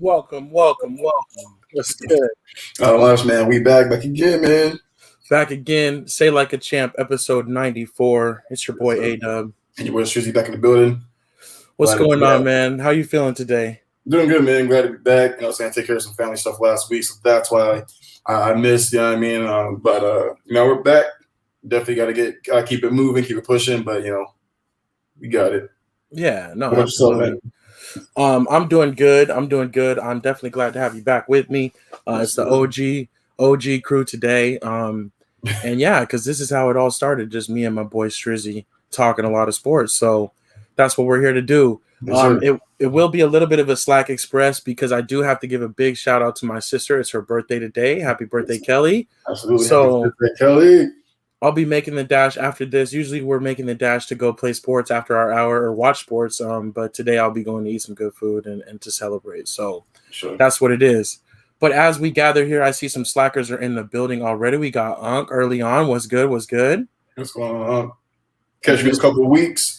Welcome. What's good? Oh, much, man. We back again, man. Back again. Say Like a Champ, episode 94. It's your boy A-Dub. And your boy Shizzy back in the building. What's going on, man? How you feeling today? Doing good, man. Glad to be back. You know, saying take care of some family stuff last week, so that's why I missed. You know what I mean? But we're back. Definitely got to keep it moving, keep it pushing. But we got it. Yeah, no, what absolutely. I'm doing good. I'm definitely glad to have you back with me. It's the OG crew today. And yeah, because this is how it all started. Just me and my boy Strizzy talking a lot of sports. So that's what we're here to do. It will be a little bit of a Slack Express because I do have to give a big shout out to my sister. It's her birthday today. Happy birthday, Kelly. Absolutely. So happy birthday, Kelly. I'll be making the dash after this. Usually we're making the dash to go play sports after our hour or watch sports. But today I'll be going to eat some good food and to celebrate. So That's what it is. But as we gather here, I see some slackers are in the building already. We got Unc early on. What's good? What's going on? Catch you in a couple of weeks.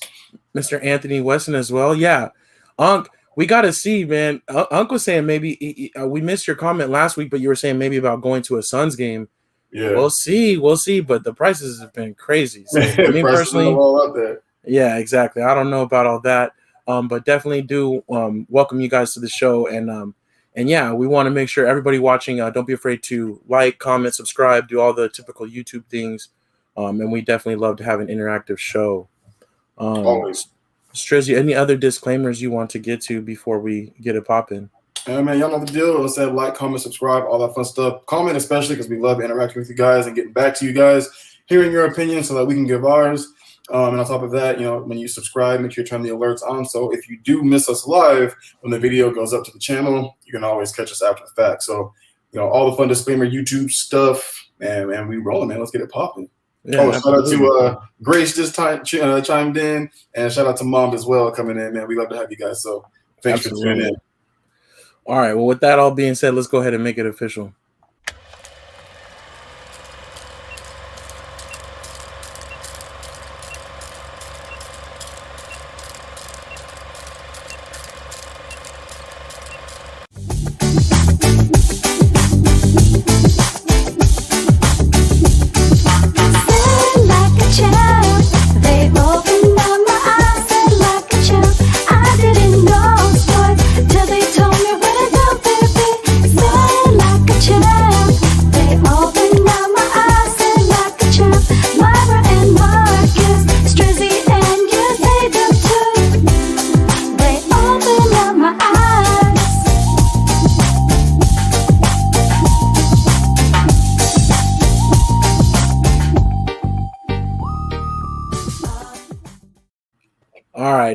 Mr. Anthony Weston as well. Yeah. Unc, we got to see, man. Unc was saying maybe we missed your comment last week, but you were saying maybe about going to a Suns game. Yeah, we'll see, but the prices have been crazy. So I mean, personally, all out there. Yeah, exactly. I don't know about all that, but definitely do welcome you guys to the show, and yeah, we want to make sure everybody watching, don't be afraid to like, comment, subscribe, do all the typical YouTube things, and we definitely love to have an interactive show. Always. Strizzy, any other disclaimers you want to get to before we get it popping? Man, y'all know the deal. I said like, comment, subscribe, all that fun stuff. Comment especially because we love interacting with you guys and getting back to you guys, hearing your opinion so that we can give ours. And on top of that, when you subscribe, make sure you turn the alerts on. So if you do miss us live when the video goes up to the channel, you can always catch us after the fact. So, all the fun disclaimer, YouTube stuff, and we rolling, man. Let's get it popping. Yeah, shout out to Grace just chimed in, and shout out to Mom as well coming in, man. We love to have you guys. So thanks for tuning in. All right. Well, with that all being said, let's go ahead and make it official.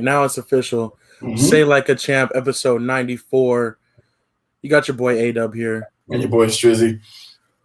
Now it's official. Say Like a Champ, episode 94. You got your boy A-Dub here. And your boy Strizzy.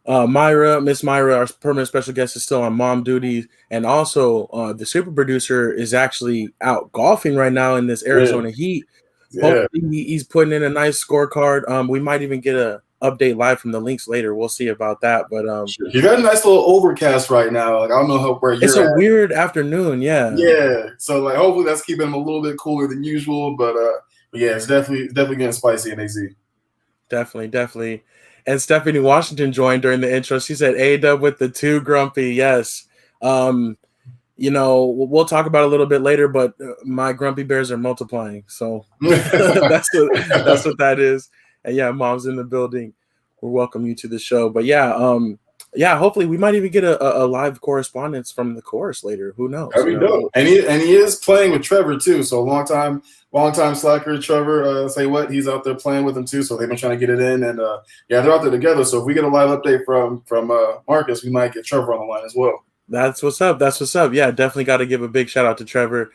Miss Myra, our permanent special guest, is still on mom duty. And also, the super producer is actually out golfing right now in this Arizona heat. Yeah. Hopefully he's putting in a nice scorecard. We might even get a update live from the links later. We'll see about that. But you got a nice little overcast right now. Like, I don't know where you're It's a weird afternoon, yeah. Yeah. So like hopefully that's keeping them a little bit cooler than usual. But yeah, it's definitely getting spicy in AZ. Definitely. And Stephanie Washington joined during the intro. She said A-Dub with the too grumpy. Yes. We'll talk about it a little bit later, but my grumpy bears are multiplying. So that's what that is. And yeah, Mom's in the building. We'll welcome you to the show. But yeah, hopefully we might even get a live correspondence from the chorus later. Who knows? That'd be dope. And he is playing with Trevor too. So long time slacker Trevor. He's out there playing with him too. So they've been trying to get it in, and they're out there together. So if we get a live update from Marcus, we might get Trevor on the line as well. That's what's up. Yeah, definitely got to give a big shout out to Trevor.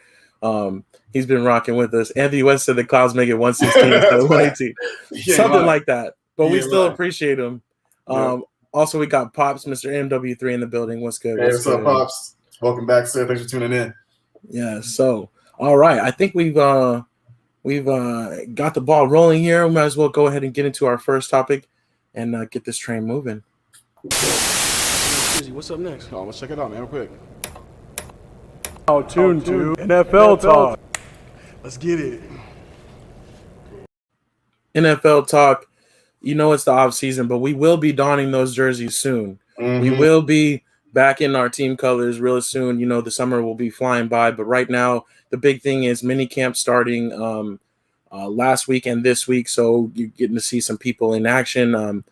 He's been rocking with us. Anthony West said the Clouds make it 116 instead of 118. Something like that. But we still appreciate him. Also, we got Pops, Mr. MW3 in the building. What's good? Hey, what's up, Pops? Welcome back, sir. Thanks for tuning in. Yeah, so, all right. I think we've got the ball rolling here. We might as well go ahead and get into our first topic and get this train moving. What's up next? Oh, let's check it out, man, real quick. Tuned to NFL Talk. Let's get it. NFL talk. It's the off season, but we will be donning those jerseys soon. We will be back in our team colors real soon. The summer will be flying by, but right now the big thing is mini camp starting last week and this week, so you're getting to see some people in action.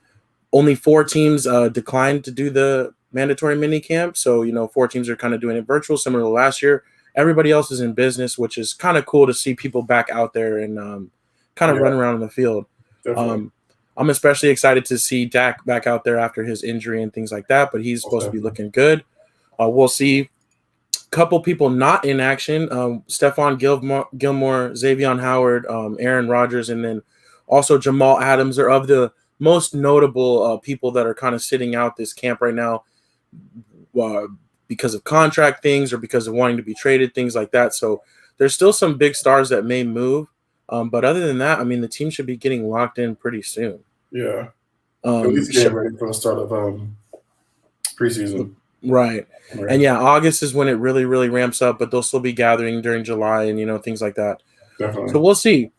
Only 4 teams declined to do the mandatory mini camp, so 4 teams are kind of doing it virtual, similar to last year. Everybody else is in business, which is kind of cool to see people back out there and kind of run around in the field. I'm especially excited to see Dak back out there after his injury and things like that, but he's supposed to be looking good. We'll see a couple people not in action. Stephon Gilmore, Xavier Howard, Aaron Rodgers, and then also Jamal Adams are of the most notable people that are kind of sitting out this camp right now because of contract things or because of wanting to be traded, things like that. So there's still some big stars that may move. But other than that, I mean, the team should be getting locked in pretty soon. Yeah. At least getting ready for the start of preseason. Right. And yeah, August is when it really, really ramps up, but they'll still be gathering during July and, things like that. Definitely. So we'll see.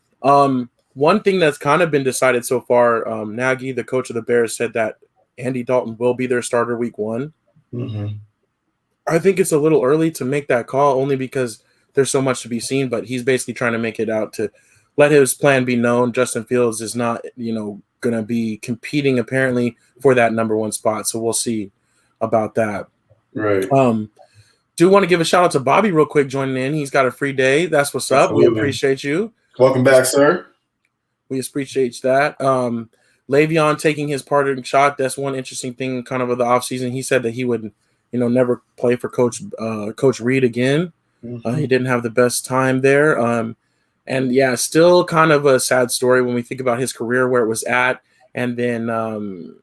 One thing that's kind of been decided so far, Nagy, the coach of the Bears, said that Andy Dalton will be their starter week 1. I think it's a little early to make that call only because there's so much to be seen, but he's basically trying to make it out to let his plan be known. Justin Fields is not, going to be competing apparently for that number 1 spot. So we'll see about that. Right. Do want to give a shout out to Bobby real quick joining in. He's got a free day. That's what's up. We appreciate you. Welcome back, sir. We appreciate that. Le'Veon taking his parting shot. That's one interesting thing kind of the offseason. He said that he would, never play for Coach Reed again. He didn't have the best time there. And yeah, still kind of a sad story when we think about his career, where it was at, and then the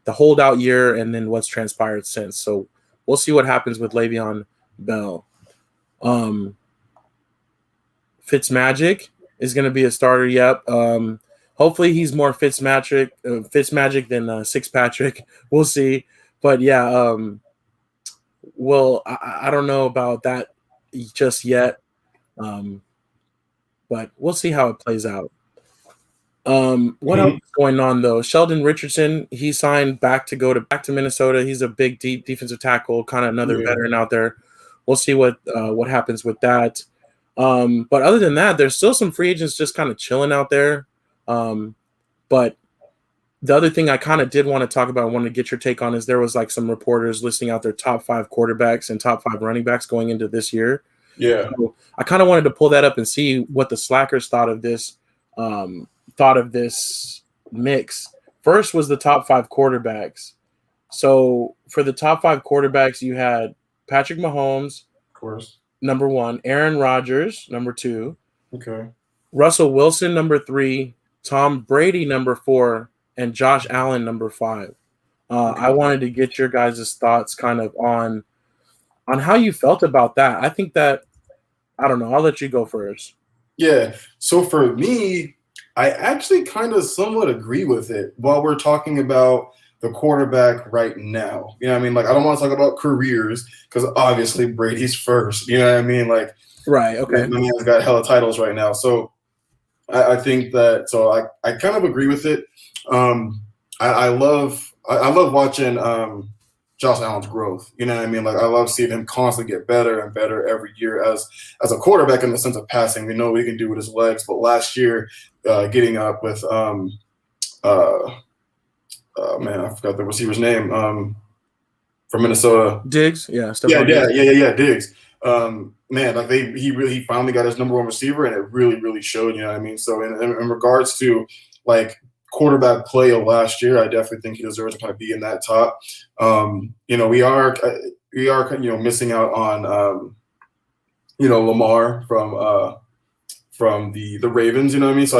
holdout year, and then what's transpired since. So we'll see what happens with Le'Veon Bell. Fitzmagic is going to be a starter. Yep. Hopefully he's more Fitzmagic than Sixpatrick. We'll see. But yeah, I don't know about that just yet. But we'll see how it plays out. What else is going on though? Sheldon Richardson, he signed back to Minnesota. He's a big deep defensive tackle, kind of another veteran out there. We'll see what happens with that. But other than that, there's still some free agents just kind of chilling out there. But the other thing I kind of did want to talk about, I wanted to get your take on, is there was like some reporters listing out their top 5 quarterbacks and top 5 running backs going into this year. Yeah. So I kind of wanted to pull that up and see what the Slackers thought of this mix. First was the top 5 quarterbacks. So for the top 5 quarterbacks, you had Patrick Mahomes, of course, number 1, Aaron Rodgers, number 2, okay, Russell Wilson, number 3, Tom Brady, number 4, and Josh Allen, number 5. I wanted to get your guys' thoughts kind of on how you felt about that. I think that, I don't know, I'll let you go first. Yeah. So for me, I actually kind of somewhat agree with it while we're talking about the quarterback right now. You know what I mean? Like, I don't want to talk about careers because obviously Brady's first. You know what I mean? Like, right. Okay. My man's got hella titles right now. So I think that, so I kind of agree with it. I love watching Josh Allen's growth. You know what I mean? Like, I love seeing him constantly get better and better every year as a quarterback in the sense of passing. We know what he can do with his legs, but last year, getting up with I forgot the receiver's name from Minnesota. Diggs, yeah, Diggs. Man, like he finally got his number 1 receiver, and it really showed. You know what I mean? So in regards to like quarterback play of last year, I definitely think he deserves to kind of be in that top. We are missing out on Lamar from the Ravens. You know what I mean? So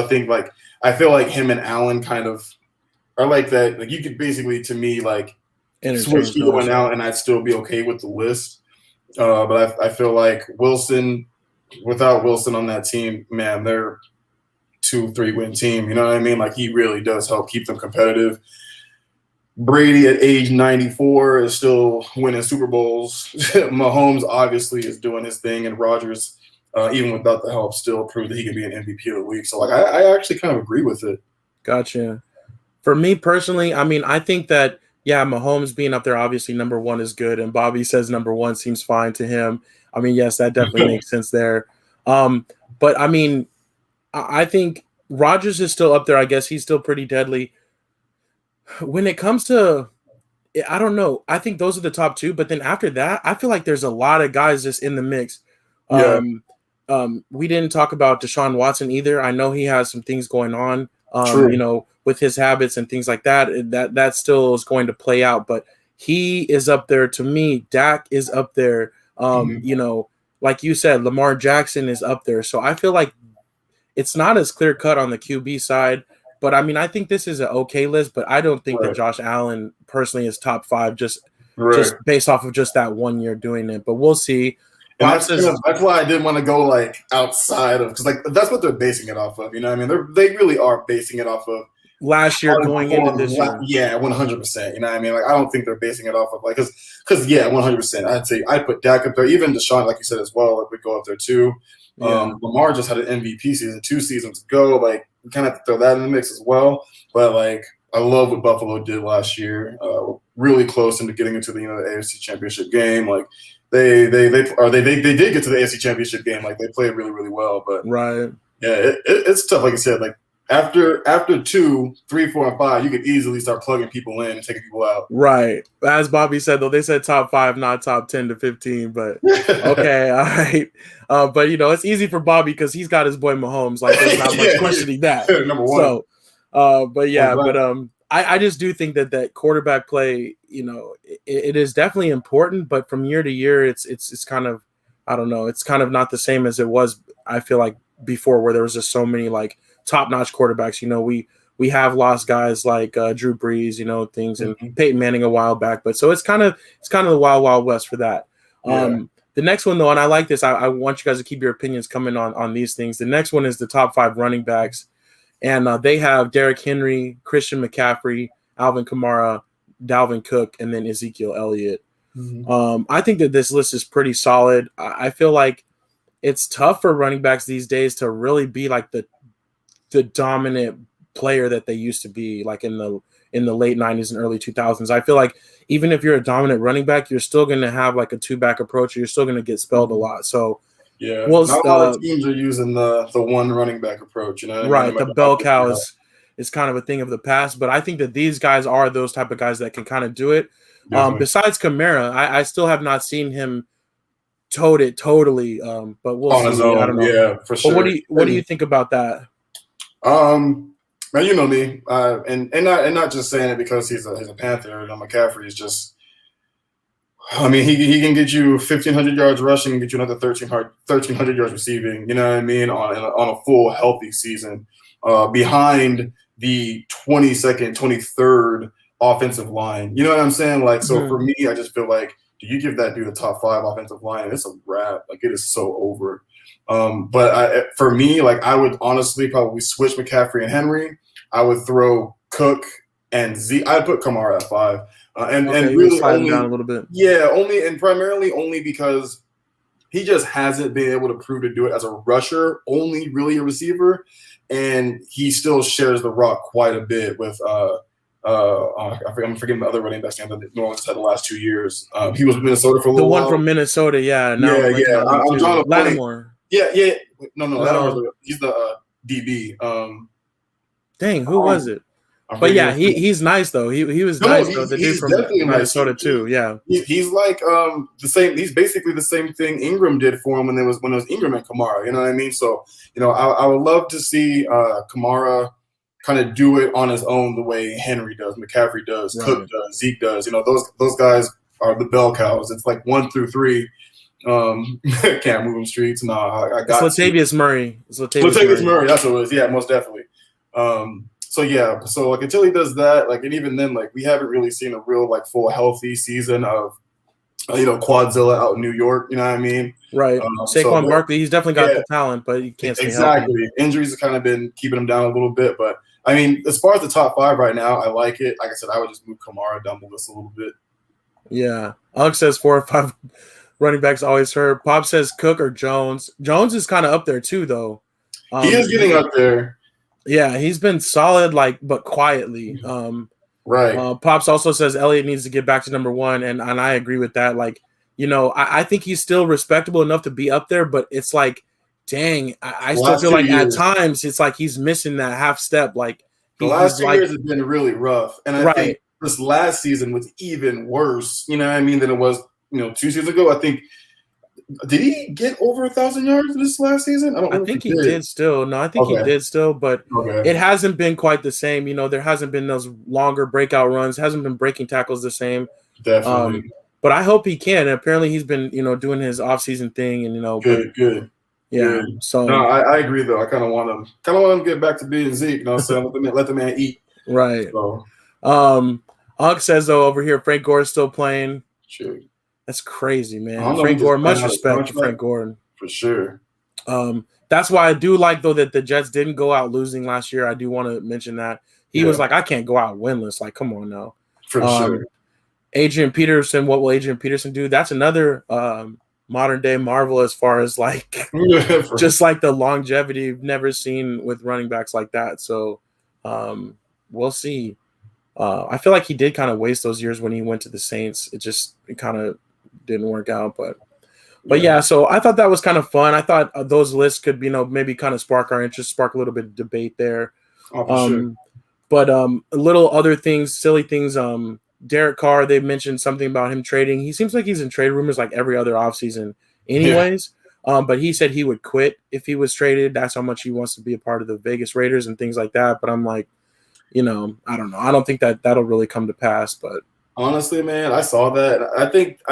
I feel like him and Allen kind of are like that. Like, you could basically, to me, like switch either one out, and I'd still be okay with the list. But I feel like without Wilson on that team, man, they're 2-3 win team. You know what I mean? Like, he really does help keep them competitive. Brady at age 94 is still winning Super Bowls. Mahomes obviously is doing his thing, and Rodgers even without the help, still proved that he can be an MVP of the league. So, like, I actually kind of agree with it. Gotcha. For me personally, I mean, I think that, yeah, Mahomes being up there, obviously number one is good, and Bobby says number one seems fine to him. I mean, yes, that definitely makes sense there. But, I mean, I think Rodgers is still up there. I guess he's still pretty deadly. When it comes to, I don't know, I think those are the top two. But then after that, I feel like there's a lot of guys just in the mix. Yeah. We didn't talk about Deshaun Watson either. I know he has some things going on, you know, with his habits and things like that. That still is going to play out. But he is up there to me. Dak is up there. You know, like you said, Lamar Jackson is up there. So I feel like it's not as clear cut on the QB side. But I mean, I think this is an okay list. But I don't think that Josh Allen personally is top five just based off of just that 1 year doing it. But we'll see. And that's why I didn't want to go like outside of, because like that's what they're basing it off of. You know what I mean? They really are basing it off of last year going into this year. Yeah, 100%. You know what I mean? Like I don't think they're basing it off of like because yeah, 100%. I'd say I put Dak up there, even Deshaun, like you said as well. Like would go up there too. Lamar just had an MVP season 2 seasons ago. Like we kind of have to throw that in the mix as well. But like I love what Buffalo did last year. Really close into getting into the the AFC Championship game. Like. They did get to the AFC Championship game. Like they played really, really well. But yeah, it's tough. Like I said, like after 2, 3, 4, and 5, you could easily start plugging people in and taking people out. Right. As Bobby said, though, they said top 5, not top 10 to 15. But okay, all right. But you know, it's easy for Bobby because he's got his boy Mahomes. Like there's not much questioning that. Number one. So, but yeah, I just do think that quarterback play, you know, it is definitely important, but from year to year, it's kind of, I don't know, it's kind of not the same as it was. I feel like before, where there was just so many like top-notch quarterbacks. You know, we have lost guys like Drew Brees, you know, things, and Peyton Manning a while back, but so it's kind of the wild west for that. The next one though, and I like this. I want you guys to keep your opinions coming on these things. The next one is the top 5 running backs. And they have Derrick Henry, Christian McCaffrey, Alvin Kamara, Dalvin Cook, and then Ezekiel Elliott. I think that this list is pretty solid. I feel like it's tough for running backs these days to really be like the dominant player that they used to be, like in the late 90s and early 2000s. I feel like even if you're a dominant running back, you're still going to have like a 2-back approach, or you're still going to get spelled a lot. So. Yeah, not a lot of teams are using the one running back approach. You know, right? The bell cow is kind of a thing of the past, but I think that these guys are those type of guys that can kind of do it. Besides Kamara, I still have not seen him tote it totally. But we'll see. I don't know. Yeah, for sure. But what do you think about that? Man, you know me, and not just saying it because he's a Panther. You know, McCaffrey is just. I mean, he can get you 1,500 yards rushing and get you another 1,300 yards receiving. You know what I mean? On a full healthy season, behind the 22nd, 23rd offensive line. You know what I'm saying? Like, so for me, I just feel like, do you give that dude a top 5 offensive line? It's a wrap. Like, it is so over. But for me, like, I would honestly probably switch McCaffrey and Henry. I would throw Cook and Zeke. I'd put Kamara at 5. And really only down a little bit. Yeah, primarily only because he just hasn't been able to prove to do it as a rusher, only really a receiver, and he still shares the rock quite a bit with I'm forgetting the other running back name that New Orleans had the last 2 years. He was in Minnesota for a little while. The one from Minnesota, yeah. Now I'm drawing a Lattimore. Yeah. No, Lattimore. He's the DB. Dang, who was it? But yeah, he's nice though. He was nice though. The dude from Minnesota too. Yeah, he's like the same. He's basically the same thing Ingram did for him when it was Ingram and Kamara. You know what I mean? So I would love to see Kamara kind of do it on his own the way Henry does, McCaffrey does, Cook does, Zeke does. You know, those guys are the bell cows. It's like 1 through 3. Can't move them streets. No, I got it's Latavius Murray. It's Latavius Murray. That's what it was. Yeah, most definitely. So like until he does that, like, and even then, like, we haven't really seen a real like full healthy season of Quadzilla out in New York. You know what I mean? Right. Saquon Barkley, he's definitely got the talent, but he can't stay exactly. healthy. Injuries have kind of been keeping him down a little bit, but I mean, as far as the top 5 right now, I like it. Like I said, I would just move Kamara down the list a little bit. Yeah, Alex says 4 or 5 running backs always hurt. Pop says Cook or Jones. Jones is kind of up there too, though. He is getting up there. Yeah, he's been solid, but quietly. Right. Pops also says Elliott needs to get back to number one, and I agree with that. I think he's still respectable enough to be up there, but it's like, dang, I still feel like at times it's like he's missing that half step. Like the last 2 years have been really rough, and I think this last season was even worse. You know what I mean? Than it was 2 seasons ago. I think. Did he get over 1,000 yards this last season? I think he did still. No, I think he did still, but it hasn't been quite the same. There hasn't been those longer breakout runs. Hasn't been breaking tackles the same. Definitely. But I hope he can. Apparently, he's been doing his offseason thing, and good. Yeah. Good. So no, I agree though. I kind of want him to get back to being Zeke. You know what I'm saying? Let the man eat. Right. So. Unk says though over here, Frank Gore is still playing. Sure. That's crazy, man. Frank Gore, much respect to Frank Gore. For sure. That's why I do like, though, that the Jets didn't go out losing last year. I do want to mention that. He was like, I can't go out winless. Like, come on now. For sure. Adrian Peterson, what will Adrian Peterson do? That's another modern-day marvel as far as, just like the longevity you've never seen with running backs like that. So we'll see. I feel like he did kind of waste those years when he went to the Saints. It kind of didn't work out, but yeah. So I thought that was kind of fun. I thought those lists could maybe kind of spark our interest, spark a little bit of debate there. Oh, for sure. But little other things, silly things. Derek Carr, they mentioned something about him trading. He seems like he's in trade rumors like every other offseason anyways. But he said he would quit if he was traded. That's how much he wants to be a part of the Vegas Raiders and things like that. But I'm like, I don't know. I don't think that'll really come to pass. But honestly, man, I saw that. I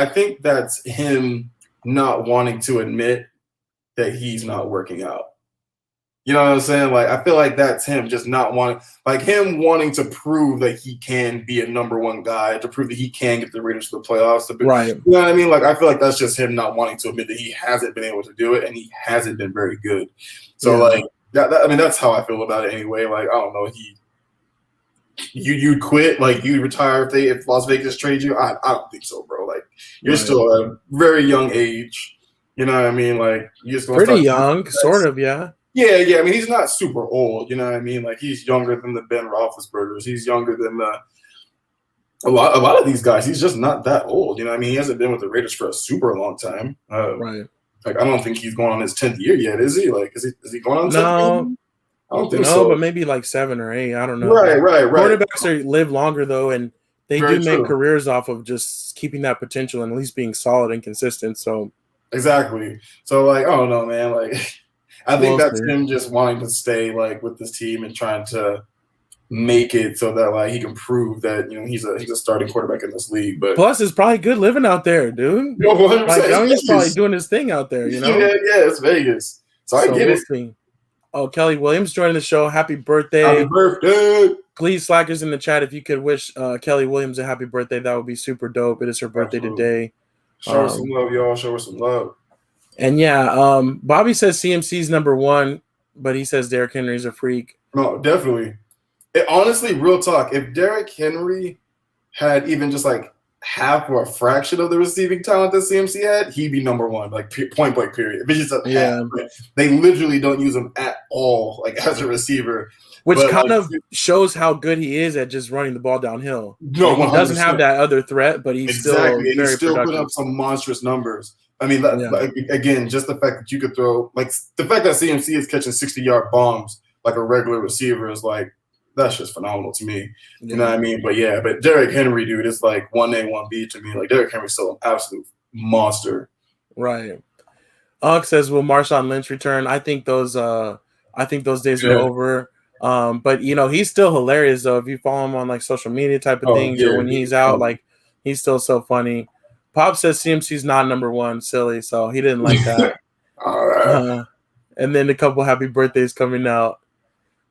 think that's him not wanting to admit that he's not working out. You know what I'm saying? Like, I feel like that's him just not wanting to prove that he can be a number one guy, to prove that he can get the Raiders to the playoffs. Right. You know what I mean? Like, I feel like that's just him not wanting to admit that he hasn't been able to do it, and he hasn't been very good. So, that's how I feel about it anyway. Like, I don't know. You quit, like you retire if Las Vegas trades you. I don't think so, bro. Like you're still a very young age. You know what I mean? Like you're just pretty young, sort of, yeah. Yeah. I mean, he's not super old. You know what I mean? Like he's younger than the Ben Roethlisbergers. He's younger than a lot of these guys. He's just not that old. You know what I mean? He hasn't been with the Raiders for a super long time. Right. Like I don't think he's going on his 10th year yet. Is he? Like is he going on? No. I don't think so. But maybe like 7 or 8. I don't know. Right. Quarterbacks live longer though, and they Very do make true. careers off of just keeping that potential and at least being solid and consistent. So exactly. So like, I don't know, man. Like, I think that's him just wanting to stay like with this team and trying to make it so that like he can prove that he's a starting quarterback in this league. But plus, it's probably good living out there, dude. No, 100%. Like Young's probably doing his thing out there. Yeah, it's Vegas. So I get it. See. Oh, Kelly Williams joining the show. Happy birthday. Happy birthday. Please, Slackers in the chat, if you could wish Kelly Williams a happy birthday, that would be super dope. It is her birthday today. Show her some love, y'all. Show her some love. And yeah, Bobby says CMC's number one, but he says Derrick Henry's a freak. No, definitely. Honestly, real talk, if Derrick Henry had even just like half or a fraction of the receiving talent that CMC had, he'd be number one, like point blank period. If it's just half, they literally don't use him at all, like as a receiver. Which kind of shows how good he is at just running the ball downhill. No, he doesn't have that other threat, but he's still very productive. Putting up some monstrous numbers. I mean, again, just the fact that you could throw, like the fact that CMC is catching 60-yard bombs like a regular receiver is like, that's just phenomenal to me. You know what I mean? But Derrick Henry, dude, it's like 1A, 1B to me. Like Derrick Henry's still an absolute monster. Right. Ugg says, will Marshawn Lynch return? I think those days are over. But he's still hilarious though. If you follow him on like social media type of things, or when he's out, like he's still so funny. Pop says CMC's not number one, silly, so he didn't like that. All right. And then a couple happy birthdays coming out.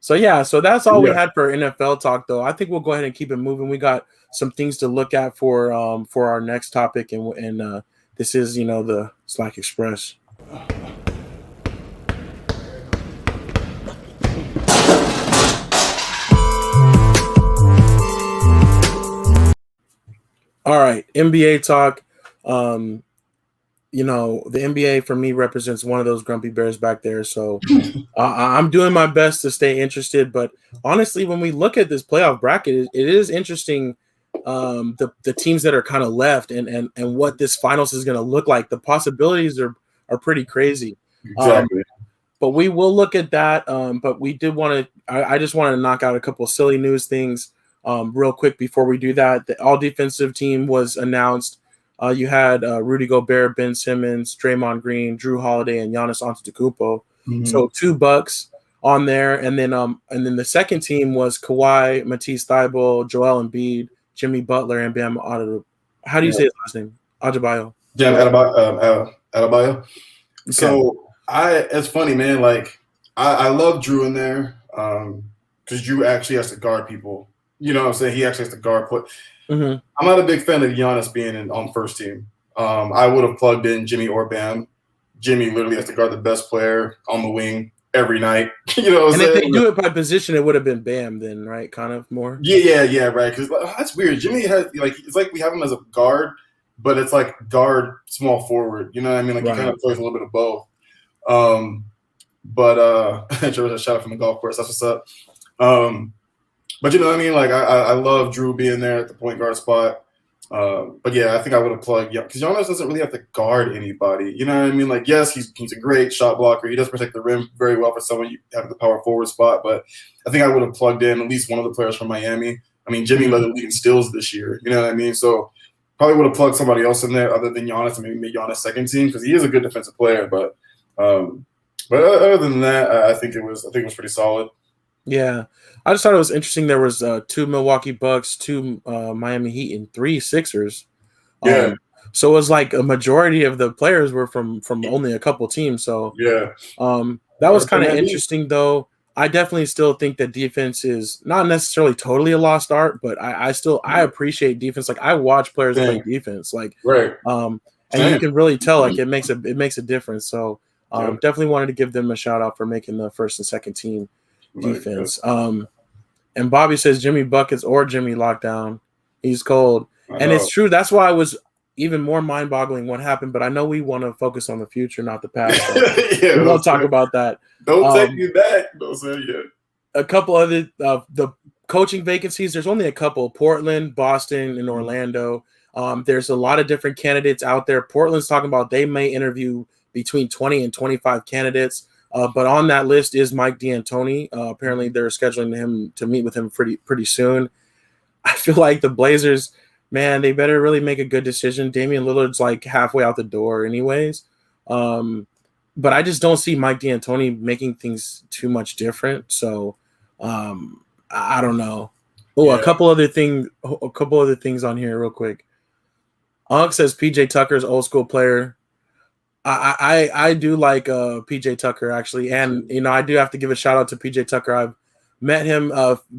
So that's all we had for NFL talk, though. I think we'll go ahead and keep it moving. We got some things to look at for our next topic, and this is the SLAC Express. All right, NBA talk. you know, the NBA for me represents one of those grumpy bears back there. So I'm doing my best to stay interested. But honestly, when we look at this playoff bracket, it is interesting. The teams that are kind of left and what this finals is going to look like. The possibilities are pretty crazy. Exactly. But we will look at that. But we did want to. I just wanted to knock out a couple of silly news things real quick before we do that. The all defensive team was announced. You had Rudy Gobert, Ben Simmons, Draymond Green, Drew Holiday, and Giannis Antetokounmpo. Mhm. So 2 Bucks on there, and then the second team was Kawhi, Matisse Thybulle, Joel Embiid, Jimmy Butler, and Bam Adebayo. How do you say his last name? Adebayo. Yeah, Adebayo. Okay. So it's funny, man. Like I love Drew in there because Drew actually has to guard people. You know what I'm saying? He actually has to guard. Mm-hmm. I'm not a big fan of Giannis being on first team. I would have plugged in Jimmy or Bam. Jimmy literally has to guard the best player on the wing every night. You know what I'm saying? If they do it by position, it would have been Bam then, right? Kind of more. Yeah, right. Because that's weird. Jimmy has it's like we have him as a guard, but it's like guard small forward. You know what I mean? Like he kind of plays a little bit of both. Trevor, shout out from the golf course. That's what's up. But you know what I mean? Like I love Drew being there at the point guard spot. But yeah, I think I would have plugged because Giannis doesn't really have to guard anybody. You know what I mean? Like yes, he's a great shot blocker. He does protect the rim very well for someone you have the power forward spot. But I think I would have plugged in at least one of the players from Miami. I mean, Jimmy led the league in steals this year. You know what I mean? So probably would have plugged somebody else in there other than Giannis and maybe made Giannis second team because he is a good defensive player. But other than that, I think it was pretty solid. Yeah, I just thought it was interesting. There was 2 Milwaukee Bucks, 2 Miami Heat, and 3 Sixers. Yeah. So it was like a majority of the players were from only a couple teams. So yeah, that was kind of interesting, though. I definitely still think that defense is not necessarily totally a lost art, but I appreciate defense. Like I watch players play defense, like right. And you can really tell like it makes a difference. So definitely wanted to give them a shout out for making the first and second team defense. And Bobby says Jimmy Buckets or Jimmy Lockdown. He's cold. And it's true. That's why I was even more mind-boggling what happened, but I know we want to focus on the future, not the past. So we won't talk about that. Don't take me back. Don't say it. A couple other the coaching vacancies, there's only a couple: Portland, Boston, and Orlando. There's a lot of different candidates out there. Portland's talking about they may interview between 20 and 25 candidates. But on that list is Mike D'Antoni. Apparently, they're scheduling him to meet with him pretty soon. I feel like the Blazers, man, they better really make a good decision. Damian Lillard's like halfway out the door anyways. But I just don't see Mike D'Antoni making things too much different. So I don't know. Oh, a couple other things on here real quick. Unk says PJ Tucker's old school player. I do like PJ Tucker actually, and you know I do have to give a shout out to PJ Tucker. I've met him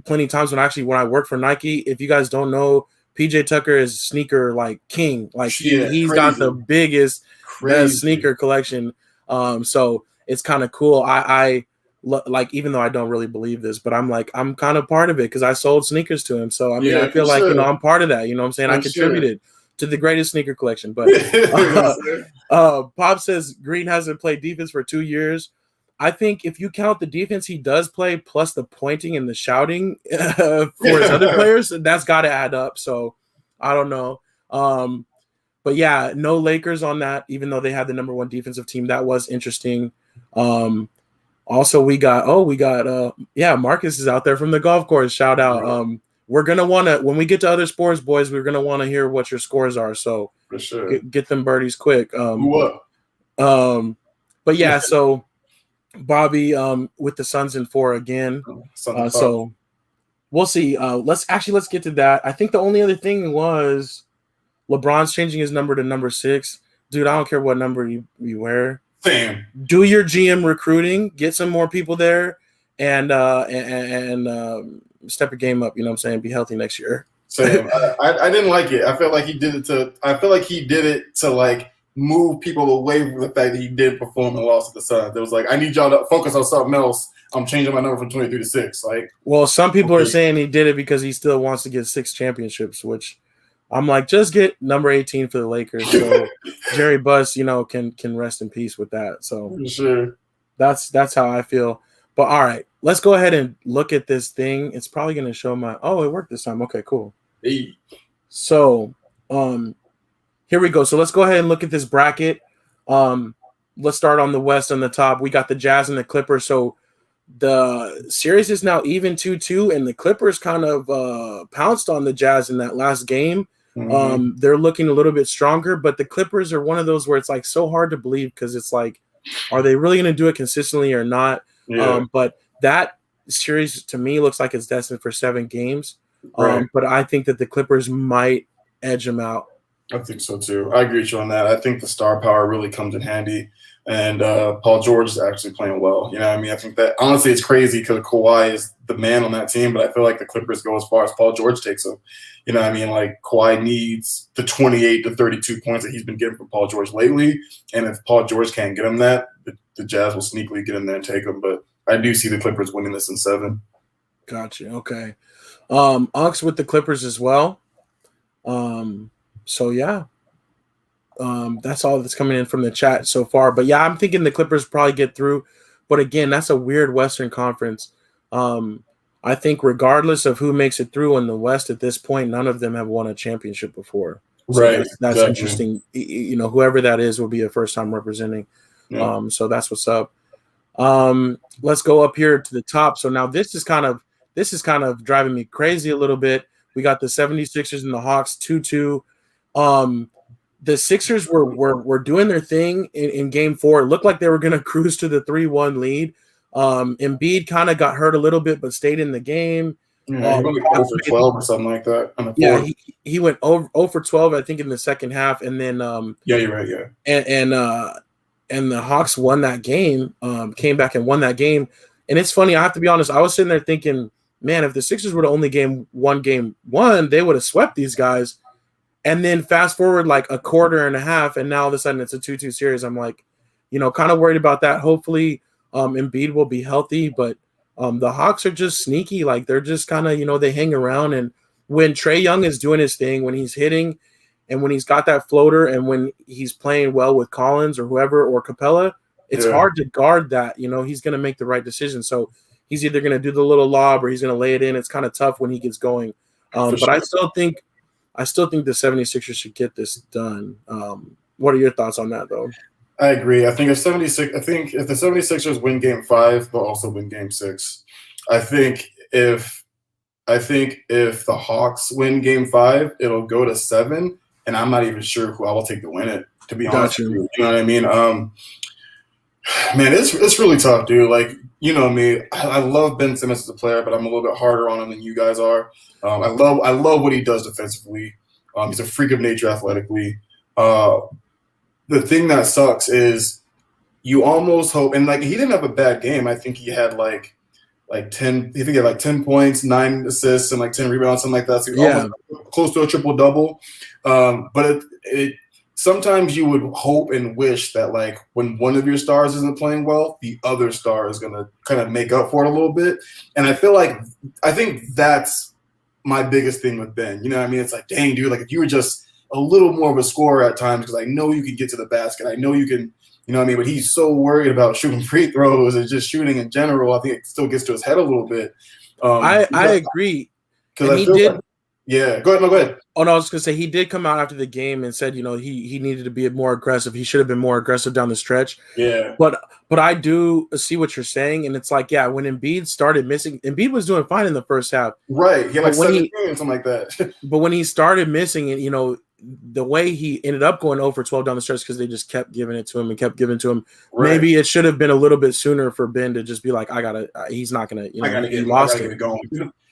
plenty of times when I worked for Nike. If you guys don't know, PJ Tucker is sneaker like king. Like he's got the biggest best sneaker collection. So it's kind of cool. I like even though I don't really believe this, but I'm kind of part of it because I sold sneakers to him. So I mean I feel like I'm part of that. You know what I'm saying? I contributed to the greatest sneaker collection. But Pop says Green hasn't played defense for 2 years. I think if you count the defense he does play plus the pointing and the shouting for his other players, that's got to add up. So I don't know. But yeah, no Lakers on that, even though they had the number 1 defensive team. That was interesting. Also, we got Marcus is out there from the golf course. Shout out. We're going to want to, when we get to other sports, boys, we're going to want to hear what your scores are. So for sure. Get them birdies quick. But yeah, so Bobby with the Suns in 4 again. So we'll see. Let's get to that. I think the only other thing was LeBron's changing his number to number 6. Dude, I don't care what number you wear. Same. Do your GM recruiting, get some more people there, and step your game up, you know what I'm saying? Be healthy next year. Same. I didn't like it. I felt like he did it to like move people away from the fact that he did perform and lost to the Suns. It was like, I need y'all to focus on something else. I'm changing my number from 23 to 6. Like, well, some people are saying he did it because he still wants to get 6 championships, which I'm like, just get number 18 for the Lakers, so Jerry Buss, can rest in peace with that. So sure, that's how I feel. But all right, let's go ahead and look at this thing. It's probably going to show it worked this time. Okay, cool. hey. So here we go. So let's go ahead and look at this bracket. Let's start on the West on the top. We got the Jazz and the Clippers. So the series is now even 2-2, and the Clippers kind of pounced on the Jazz in that last game. Mm-hmm. They're looking a little bit stronger, but the Clippers are one of those where it's like so hard to believe because it's like, are they really going to do it consistently or not? Yeah. But that series to me looks like it's destined for 7 games. Right. But I think that the Clippers might edge them out. I think so too. I agree with you on that. I think the star power really comes in handy, and Paul George is actually playing well. You know what I mean? I think that honestly it's crazy because Kawhi is the man on that team, but I feel like the Clippers go as far as Paul George takes them. You know what I mean? Like Kawhi needs the 28 to 32 points that he's been getting from Paul George lately, and if Paul George can't get him that, the Jazz will sneakily get in there and take him. But I do see the Clippers winning this in 7. Gotcha. Okay. Ux with the Clippers as well. So yeah, that's all that's coming in from the chat so far. But yeah, I'm thinking the Clippers probably get through. But again, that's a weird Western Conference. I think regardless of who makes it through in the West at this point, none of them have won a championship before. So Right. That's exactly. interesting. Whoever that is will be a first time representing. Yeah. So that's what's up. Let's go up here to the top. So now this is kind of driving me crazy a little bit. We got the 76ers and the Hawks 2-2. The Sixers were doing their thing in game 4. It looked like they were going to cruise to the 3-1 lead. Embiid kind of got hurt a little bit, but stayed in the game. Yeah, he went like 0 for 12 or something like that. On the Yeah, he went 0 for 12, I think, in the second half. And then yeah, you're right, yeah. And the Hawks won that game, came back and won that game. And it's funny, I have to be honest, I was sitting there thinking, man, if the Sixers would have only game one, they would have swept these guys. And then fast forward like a quarter and a half, and now all of a sudden it's a 2-2 series. I'm like, kind of worried about that. Hopefully Embiid will be healthy, but the Hawks are just sneaky. Like they're just kind of, they hang around. And when Trae Young is doing his thing, when he's hitting and when he's got that floater and when he's playing well with Collins or whoever or Capella, it's hard to guard that. He's going to make the right decision. So he's either going to do the little lob or he's going to lay it in. It's kind of tough when he gets going. But sure. I still think the 76ers should get this done. What are your thoughts on that, though? I agree. I think if the 76ers win game 5, they'll also win game 6. I think if the Hawks win game 5, it'll go to 7, and I'm not even sure who I will take to win it, to be honest with you. You know what I mean? Man, it's really tough, dude. Like, you know me, I love Ben Simmons as a player, but I'm a little bit harder on him than you guys are. I love what he does defensively. He's a freak of nature athletically. The thing that sucks is you almost hope, and like he didn't have a bad game. I think he had like 10. I think he had like 10 points, 9 assists, and like 10 rebounds, something like that. So almost close to a triple double. But it sometimes you would hope and wish that like when one of your stars isn't playing well, the other star is gonna kind of make up for it a little bit. And I think that's my biggest thing with Ben. You know what I mean? It's like, dang, dude, like if you were just a little more of a scorer at times, because I know you can get to the basket. I know you can, you know what I mean? But he's so worried about shooting free throws and just shooting in general. I think it still gets to his head a little bit. I agree. Because I feel like, yeah, go ahead. Oh, no, I was going to say he did come out after the game and said, he needed to be more aggressive. He should have been more aggressive down the stretch. Yeah. But I do see what you're saying. And it's like, yeah, when Embiid started missing, Embiid was doing fine in the first half. Right. He had like 17 or something like that. But when he started missing it, the way he ended up going 0 for 12 down the stretch because they just kept giving it to him and kept giving to him. Right. Maybe it should have been a little bit sooner for Ben to just be like, he's not going to, he lost it. Going.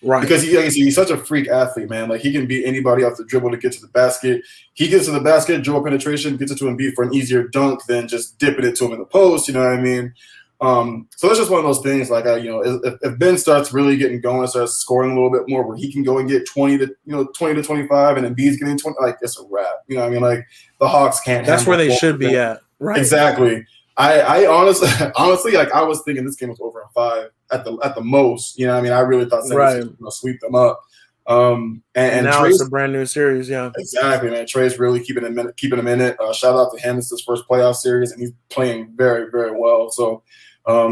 Right. Because he's such a freak athlete, man. Like he can beat anybody off the dribble to get to the basket. He gets to the basket, dribble penetration, gets it to Embiid for an easier dunk than just dipping it to him in the post. You know what I mean? So it's just one of those things. Like if Ben starts really getting going, starts scoring a little bit more, where he can go and get 20 to 25, and Embiid's getting 20, like it's a wrap. You know what I mean? Like the Hawks can't. That's where they should be at. Right. Exactly. I honestly, like I was thinking this game was over in 5 at the most. You know what I mean? I really thought San Francisco was going to sweep them up. And now it's Trey's a brand new series. Yeah, exactly, man. Trey's really keeping him in it. Shout out to him. It's his first playoff series, and he's playing very, very well. So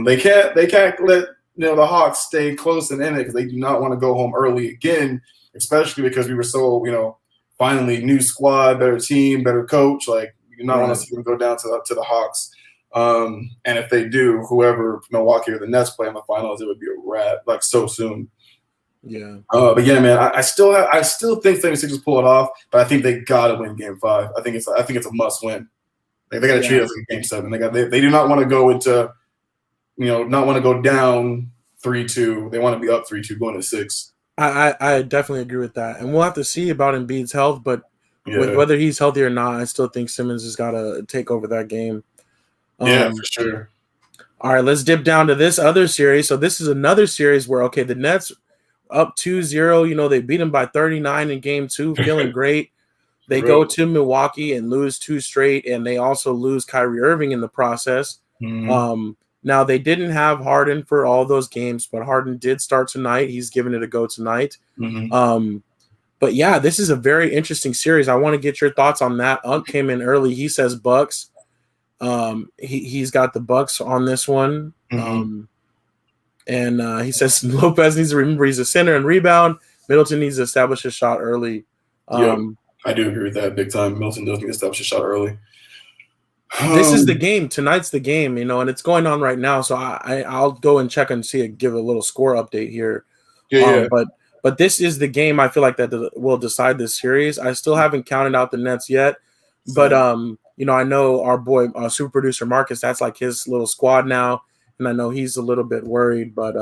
they can't let the Hawks stay close and in it because they do not want to go home early again, especially because we were so finally new squad, better team, better coach. Like you do not want to see them go down to the Hawks. And if they do, whoever Milwaukee or the Nets play in the finals, it would be a wrap like so soon. Yeah. But yeah, man, I still think 76ers pull it off, but I think they gotta win Game 5. I think it's a must win. Like, they gotta treat it like a Game 7. They do not want to go into not want to go down 3-2. They want to be up 3-2 going to 6. I definitely agree with that, and we'll have to see about Embiid's health, but with whether he's healthy or not, I still think Simmons has got to take over that game. For sure. All right, let's dip down to this other series. So this is another series where the Nets up 2-0. They beat them by 39 in Game 2, feeling great. They go to Milwaukee and lose 2 straight, and they also lose Kyrie Irving in the process. Mm-hmm. Now, they didn't have Harden for all those games, but Harden did start tonight. He's giving it a go tonight. Mm-hmm. But, yeah, this is a very interesting series. I want to get your thoughts on that. Unk came in early. He says Bucks. He's got the Bucks on this one. Mm-hmm. And he says Lopez needs to remember he's a center and rebound. Middleton needs to establish a shot early. I do agree with that big time. Middleton does need to establish a shot early. This is the game. Tonight's the game, and it's going on right now. So I'll go and check and give a little score update here. But this is the game I feel like that will decide this series. I still haven't counted out the Nets yet, but I know our boy super producer Marcus. That's like his little squad now, and I know he's a little bit worried. But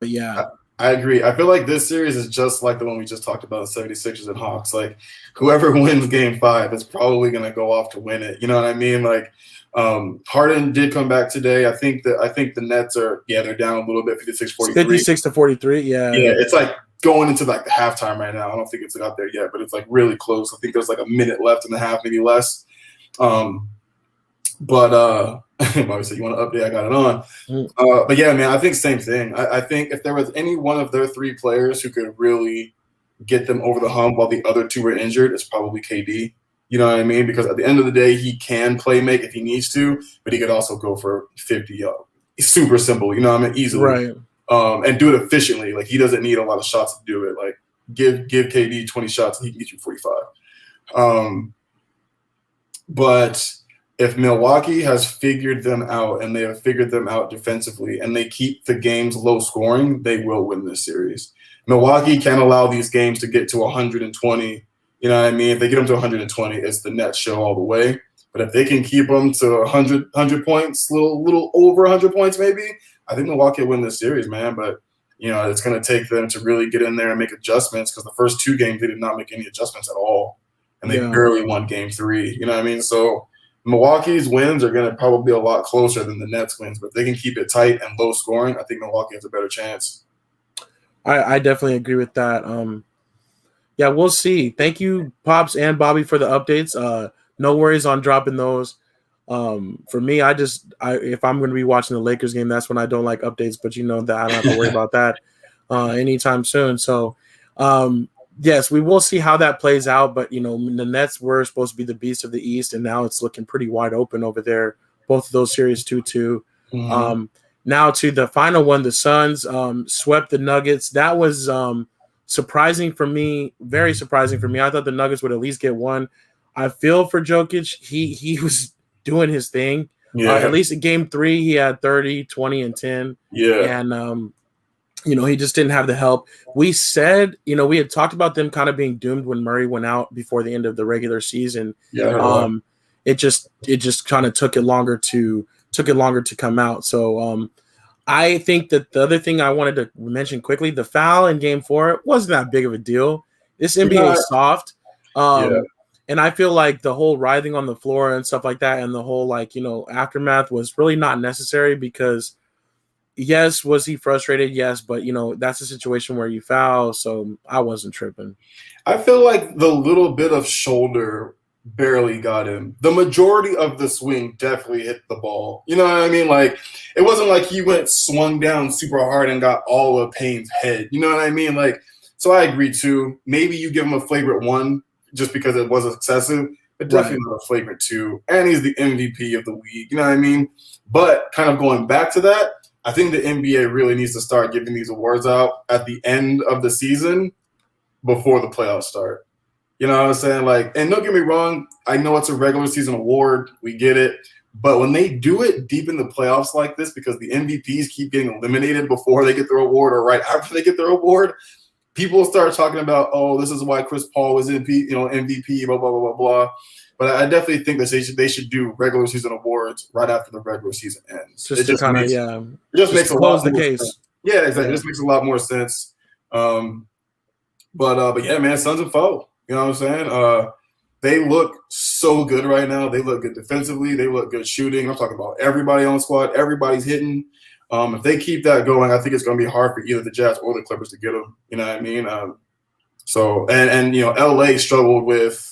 yeah. I agree. I feel like this series is just like the one we just talked about, 76ers and Hawks. Like, whoever wins Game 5 is probably going to go off to win it. You know what I mean? Like, Harden did come back today. I think the Nets are they're down a little bit, 56-43. 56-43. Yeah, it's like going into like the halftime right now. I don't think it's got there yet, but it's like really close. I think there's like a minute left in the half, maybe less. But Bobby said, you want to update? I got it on. But yeah, man, I think same thing. I think if there was any one of their 3 players who could really get them over the hump while the other 2 were injured, it's probably KD. You know what I mean? Because at the end of the day, he can play make if he needs to, but he could also go for 50. Super simple, you know what I mean? Easily. Right. And do it efficiently. Like, he doesn't need a lot of shots to do it. Like, give KD 20 shots and he can get you 45. But if Milwaukee has figured them out and they have figured them out defensively and they keep the games low scoring, they will win this series. Milwaukee can't allow these games to get to 120. You know what I mean? If they get them to 120, it's the Nets show all the way. But if they can keep them to 100 points, little over 100 points maybe, I think Milwaukee will win this series, man. But, it's going to take them to really get in there and make adjustments because the first 2 games they did not make any adjustments at all. And they barely won Game 3. You know what I mean? So Milwaukee's wins are going to probably be a lot closer than the Nets wins. But if they can keep it tight and low scoring, I think Milwaukee has a better chance. I definitely agree with that. Yeah, we'll see. Thank you, Pops and Bobby, for the updates. No worries on dropping those. For me, if I'm going to be watching the Lakers game, that's when I don't like updates. But that I don't have to worry about that anytime soon. So, yes, we will see how that plays out. But the Nets were supposed to be the beast of the East, and now it's looking pretty wide open over there. Both of those series 2-2. Mm-hmm. Now to the final one, the Suns swept the Nuggets. That was surprising for me, very surprising for me. I thought the Nuggets would at least get one. I feel for Jokic. He was doing his thing. Yeah. At least in Game 3, he had 30, 20, and 10. Yeah. And, he just didn't have the help. We said, we had talked about them kind of being doomed when Murray went out before the end of the regular season. Yeah. It just kind of took it longer to come out. So I think that the other thing I wanted to mention quickly, the foul in Game 4 wasn't that big of a deal. This NBA is soft. And I feel like the whole writhing on the floor and stuff like that and the whole aftermath was really not necessary because yes, was he frustrated? Yes, but that's a situation where you foul, so I wasn't tripping. I feel like the little bit of shoulder barely got him. The majority of the swing definitely hit the ball. You know what I mean? Like, it wasn't like he swung down super hard and got all of Payne's head. You know what I mean? Like, So I agree too. Maybe you give him a flagrant 1 just because it was excessive, but definitely not a flagrant 2. And he's the MVP of the league. You know what I mean? But kind of going back to that, I think the NBA really needs to start giving these awards out at the end of the season before the playoffs start. You know what I'm saying? Like, and don't get me wrong, I know it's a regular season award. We get it. But when they do it deep in the playoffs like this, because the MVPs keep getting eliminated before they get their award or right after they get their award, people start talking about, oh, this is why Chris Paul was MVP, blah, blah, blah, blah, blah. But I definitely think that they should do regular season awards right after the regular season ends. Just to kind of, it just makes a lot more case. sense. Yeah, exactly. It just makes a lot more sense. But yeah, man, Suns and foe. You know what I'm saying? They look so good right now. They look good defensively. They look good shooting. I'm talking about everybody on the squad. Everybody's hitting. If they keep that going, I think it's going to be hard for either the Jazz or the Clippers to get them. You know what I mean? And LA struggled with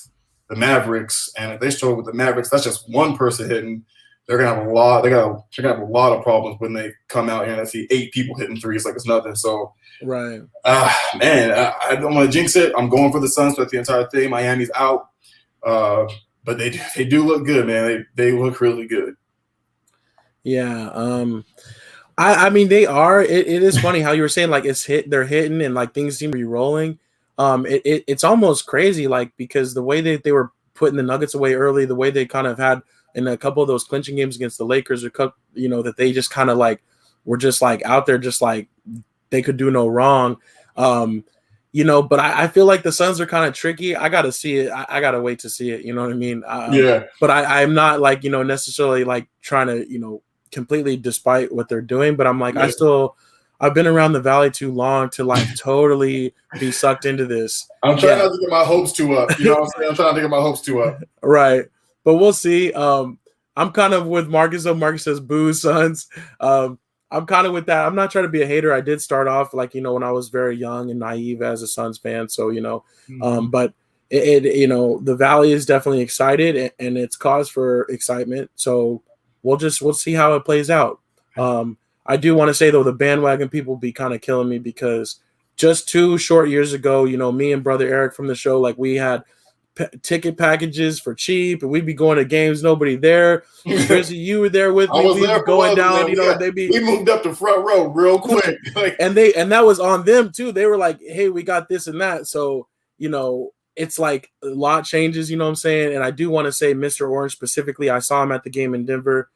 the Mavericks, and if they struggle with the Mavericks, that's just one person hitting. They're gonna have a lot. They're gonna have a lot of problems when they come out here and see 8 people hitting threes like it's nothing. So, right, man, I don't want to jinx it. I'm going for the Suns throughout the entire thing. Miami's out, but they do look good, man. They look really good. Yeah. I mean, they are. It is funny how you were saying like they're hitting and like things seem to be rolling. It's almost crazy, like, because the way that they were putting the Nuggets away early, the way they kind of had in a couple of those clinching games against the Lakers, or that they just kind of like were just like out there, just like they could do no wrong. But I feel like the Suns are kind of tricky. I got to see it. I got to wait to see it. You know what I mean? Yeah. But I'm not like, necessarily like trying to, completely despite what they're doing. But I'm like, yeah. I've been around the Valley too long to like totally be sucked into this. I'm trying not to get my hopes too up. You know what I'm saying? I'm trying to get my hopes too up. Right. But we'll see. I'm kind of with Marcus. Marcus says, boo, Suns. I'm kind of with that. I'm not trying to be a hater. I did start off like, when I was very young and naive as a Suns fan. So, but the Valley is definitely excited, and it's cause for excitement. So we'll see how it plays out. I do want to say, though, the bandwagon people be kind of killing me, because just 2 short years ago, me and brother Eric from the show, like, we had ticket packages for cheap, and we'd be going to games, nobody there. Grizzly, you were there with me. We were going down, we moved up the front row real quick. and that was on them too. They were like, hey, we got this and that. So, it's like a lot changes, you know what I'm saying? And I do want to say Mr. Orange specifically, I saw him at the game in Denver.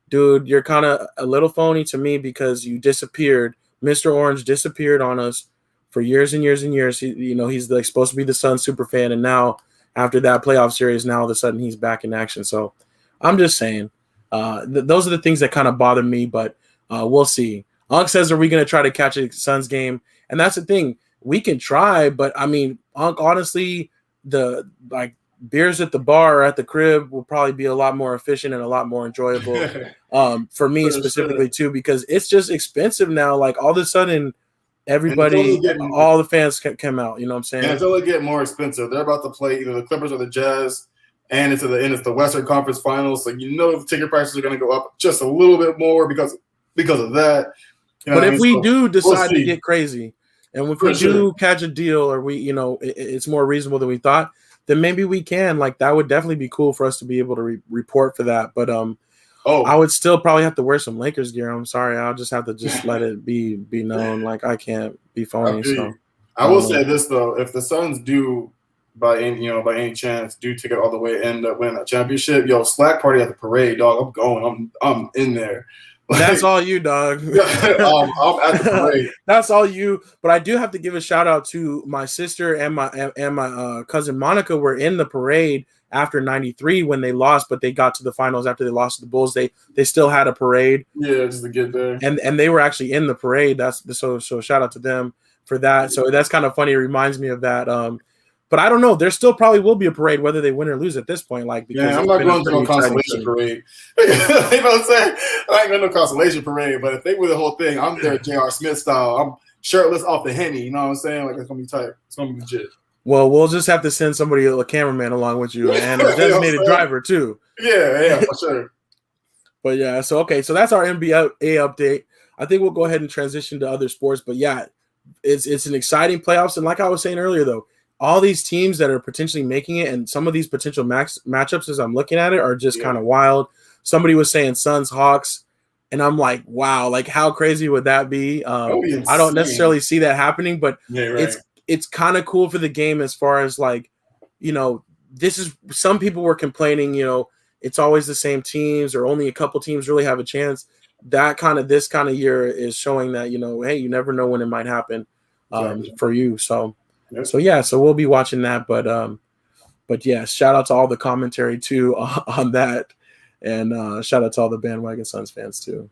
Dude, you're kind of a little phony to me, because you disappeared. Mr. Orange disappeared on us for years and years and years. He's like supposed to be the Suns super fan, and now after that playoff series, now all of a sudden he's back in action. So I'm just saying, those are the things that kind of bother me, but we'll see. Unc says, are we going to try to catch a Suns game? And that's the thing. We can try, but I mean, Unc, honestly, the beers at the bar or at the crib will probably be a lot more efficient and a lot more enjoyable for me specifically too, because it's just expensive now. Like, all of a sudden, everybody, all the fans come out. You know what I'm saying? And it's only getting more expensive. They're about to play either the Clippers or the Jazz, and it's the Western Conference Finals. So the ticket prices are going to go up just a little bit more because of that. But if we do decide to get crazy, and if we do catch a deal, or it's more reasonable than we thought, then maybe we can. Like, that would definitely be cool for us to be able to report for that. But I would still probably have to wear some Lakers gear. I'm sorry. I'll just have to let it be known. Like, I can't be phony. So I will say this though: if the Suns do, by any chance, do take it all the way, end up winning a championship, SLAC party at the parade, dog. I'm going. I'm in there. That's all you, dog. I'm at the parade. That's all you. But I do have to give a shout out to my sister and my cousin Monica were in the parade after '93 when they lost, but they got to the finals after they lost to the Bulls. They still had a parade. Yeah, just to get there. And they were actually in the parade. So shout out to them for that. So that's kind of funny. It reminds me of that. But I don't know. There still probably will be a parade whether they win or lose at this point. Because I'm not going to no consolation parade. You know what I'm saying? I ain't going to no consolation parade. But if they win the whole thing, I'm there J.R. Smith style. I'm shirtless off the Henny. You know what I'm saying? Like, it's going to be tight. It's going to be legit. Well, we'll just have to send somebody, a cameraman, along with you, and a designated driver too. Yeah, for sure. But yeah, so that's our NBA update. I think we'll go ahead and transition to other sports. But yeah, it's an exciting playoffs. And like I was saying earlier, though, all these teams that are potentially making it and some of these potential matchups as I'm looking at it are just kind of wild. Somebody was saying Suns, Hawks, and I'm like, wow, like how crazy would that be? I don't necessarily see that happening, but it's kind of cool for the game as far as like, this is some people were complaining, it's always the same teams or only a couple teams really have a chance. This kind of year is showing that, hey, you never know when it might happen for you. So we'll be watching that. But yeah, shout out to all the commentary too on that. And shout out to all the bandwagon Suns fans too.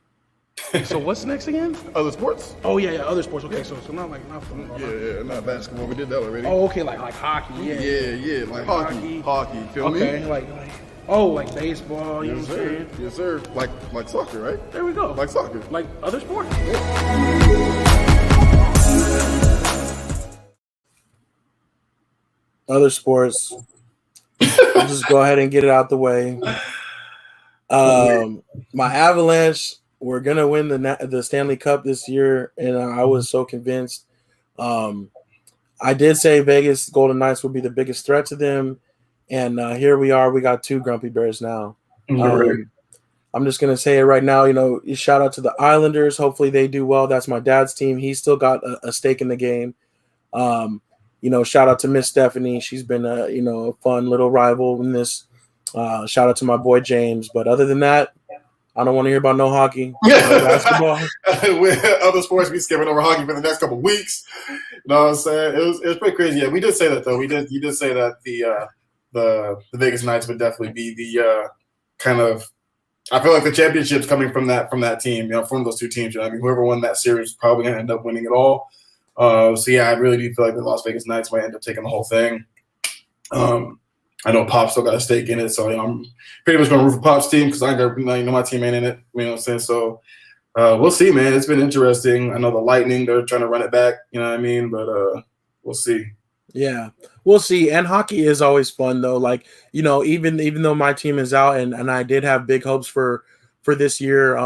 So what's next again? Other sports? Oh yeah, other sports. Okay, so not football. Yeah, not basketball. We did that already. Oh, okay, like hockey. Yeah, like hockey. Feel me? Okay, like baseball. Yes, sir. Yes, sir. Like soccer, right? There we go. Like soccer. Like other sports. Other sports. I'll just go ahead and get it out the way. My Avalanche, we're gonna win the Stanley Cup this year, and I was so convinced. I did say Vegas Golden Knights would be the biggest threat to them, and here we are. We got 2 Grumpy Bears now. I'm just gonna say it right now. Shout out to the Islanders. Hopefully they do well. That's my dad's team. He's still got a stake in the game. Shout out to Miss Stephanie. She's been a fun little rival in this. Shout out to my boy James. But other than that, I don't want to hear about no hockey, no basketball. Other sports, we skipping over hockey for the next couple of weeks. You know what I'm saying? It was pretty crazy. Yeah, we did say that though. You did say that the Vegas Knights would definitely be the kind of. I feel like the championship's coming from that team. From those 2 teams. I mean, whoever won that series is probably gonna end up winning it all. So yeah, I really do feel like the Las Vegas Knights might end up taking the whole thing. I know Pop still got a stake in it, so I'm pretty much going to root for Pop's team because my team ain't in it. You know what I'm saying? So we'll see, man. It's been interesting. I know the Lightning, they're trying to run it back. You know what I mean? But we'll see. Yeah, we'll see. And hockey is always fun, though. Like, even though my team is out and I did have big hopes for this year,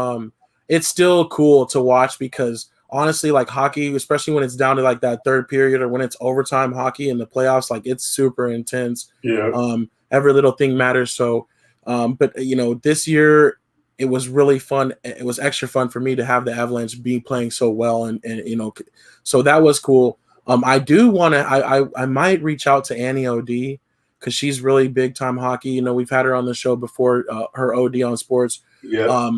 it's still cool to watch because honestly, like hockey, especially when it's down to like that third period or when it's overtime hockey in the playoffs, like it's super intense. Yeah. Every little thing matters. So, but this year it was really fun. It was extra fun for me to have the Avalanche be playing so well, and so that was cool. I do want to. I might reach out to Annie OD because she's really big time hockey. We've had her on the show before. Her OD on sports. Yeah.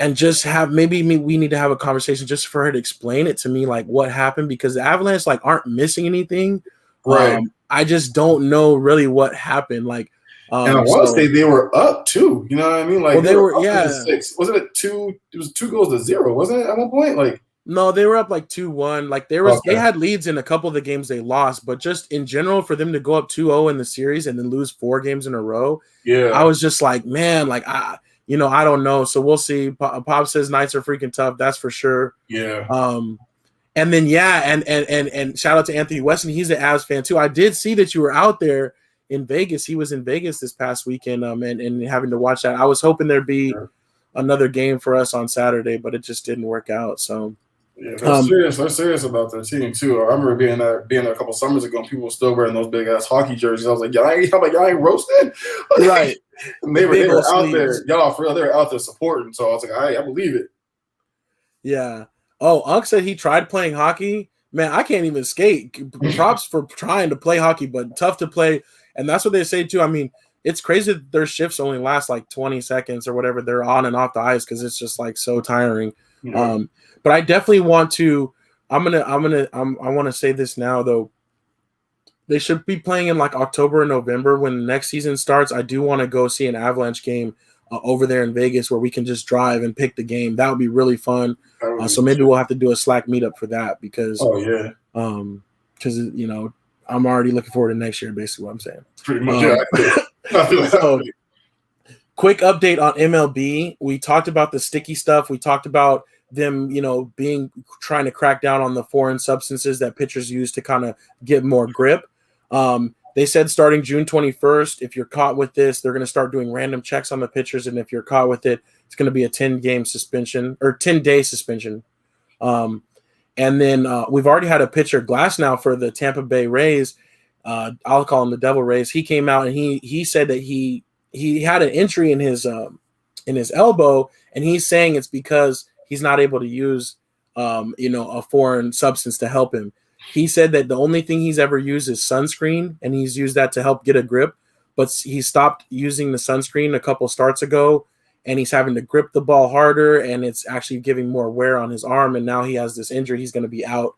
And just we need to have a conversation just for her to explain it to me, like what happened, because the Avalanche like aren't missing anything. Right. I just don't know really what happened. Like, and I want to say they were up too. You know what I mean? Like they were 6. Wasn't it 2? It was 2 goals to 0, wasn't it at one point? Like no, they were up like 2-1. Like they had leads in a couple of the games they lost, but just in general for them to go up 2-0 in the series and then lose 4 games in a row. Yeah, I was just like, man, like I don't know. So we'll see. Pop says Knights are freaking tough. That's for sure. Yeah. And then and shout out to Anthony Weston. He's an Avs fan too. I did see that you were out there in Vegas. He was in Vegas this past weekend. And having to watch that. I was hoping there'd be another game for us on Saturday, but it just didn't work out. So. Yeah, they're serious. They're serious about their team too. I remember being there a couple summers ago, and people were still wearing those big ass hockey jerseys. I was like, y'all ain't roasted, right? And they were out there, y'all for real. They were out there supporting. So I was like, I believe it. Yeah. Oh, Unc said he tried playing hockey. Man, I can't even skate. Props for trying to play hockey, but tough to play. And that's what they say too. I mean, it's crazy that their shifts only last like 20 seconds or whatever. They're on and off the ice because it's just like so tiring. Yeah. But I definitely want to. I want to say this now though. They should be playing in like October and November when the next season starts. I do want to go see an Avalanche game over there in Vegas where we can just drive and pick the game. That would be really fun. So maybe we'll have to do a SLAC meetup for that because I'm already looking forward to next year. Basically, what I'm saying. Pretty much, So, quick update on MLB. We talked about the sticky stuff. We talked about them, trying to crack down on the foreign substances that pitchers use to kind of get more grip. They said starting June 21st, if you're caught with this, they're going to start doing random checks on the pitchers. And if you're caught with it, it's going to be a 10-game suspension or 10-day suspension. And And then we've already had a pitcher, Glass, now for the Tampa Bay Rays. I'll call him the Devil Rays. He came out and he said that he had an injury in his elbow, and he's saying it's because he's not able to use a foreign substance to help him. He said that the only thing he's ever used is sunscreen, and he's used that to help get a grip, but he stopped using the sunscreen a couple starts ago, and he's having to grip the ball harder, and it's actually giving more wear on his arm, and now he has this injury. He's going to be out.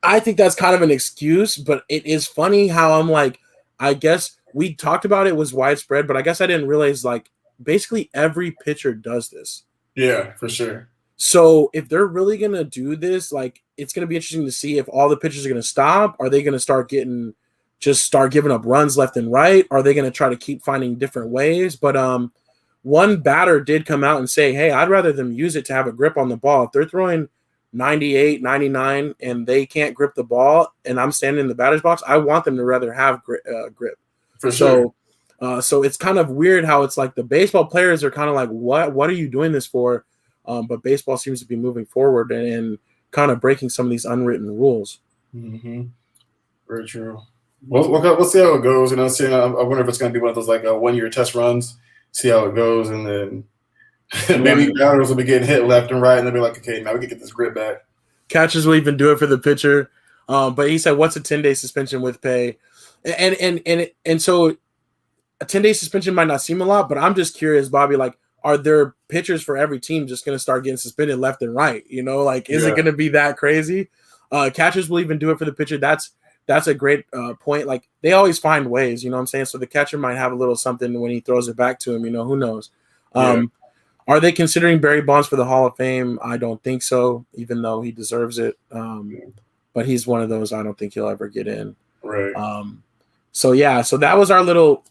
I think that's kind of an excuse, but it is funny how I'm like, I guess we talked about it was widespread, but I guess I didn't realize like basically every pitcher does this. Yeah, for sure. So if they're really going to do this, like it's going to be interesting to see if all the pitchers are going to stop. Are they going to start giving up runs left and right? Are they going to try to keep finding different ways? But one batter did come out and say, hey, I'd rather them use it to have a grip on the ball. If they're throwing 98, 99, and they can't grip the ball, and I'm standing in the batter's box, I want them to rather have grip. For sure. So it's kind of weird how it's like the baseball players are kind of like, what are you doing this for? But baseball seems to be moving forward and kind of breaking some of these unwritten rules. Mm-hmm. Very true. We'll see how it goes. You know, I wonder if it's going to be one of those like 1-year test runs, see how it goes, and then maybe batters will be getting hit left and right, and they'll be like, okay, now we can get this grip back. Catchers will even do it for the pitcher. But he said, what's a 10-day suspension with pay? And so a 10-day suspension might not seem a lot, but I'm just curious, Bobby, like, are there pitchers for every team just going to start getting suspended left and right? You know, like, is it going to be that crazy? Catchers will even do it for the pitcher. That's a great point. Like, they always find ways, you know what I'm saying? So the catcher might have a little something when he throws it back to him, you know, who knows? Are they considering Barry Bonds for the Hall of Fame? I don't think so, even though he deserves it. But he's one of those, I don't think he'll ever get in. Right. So that was our little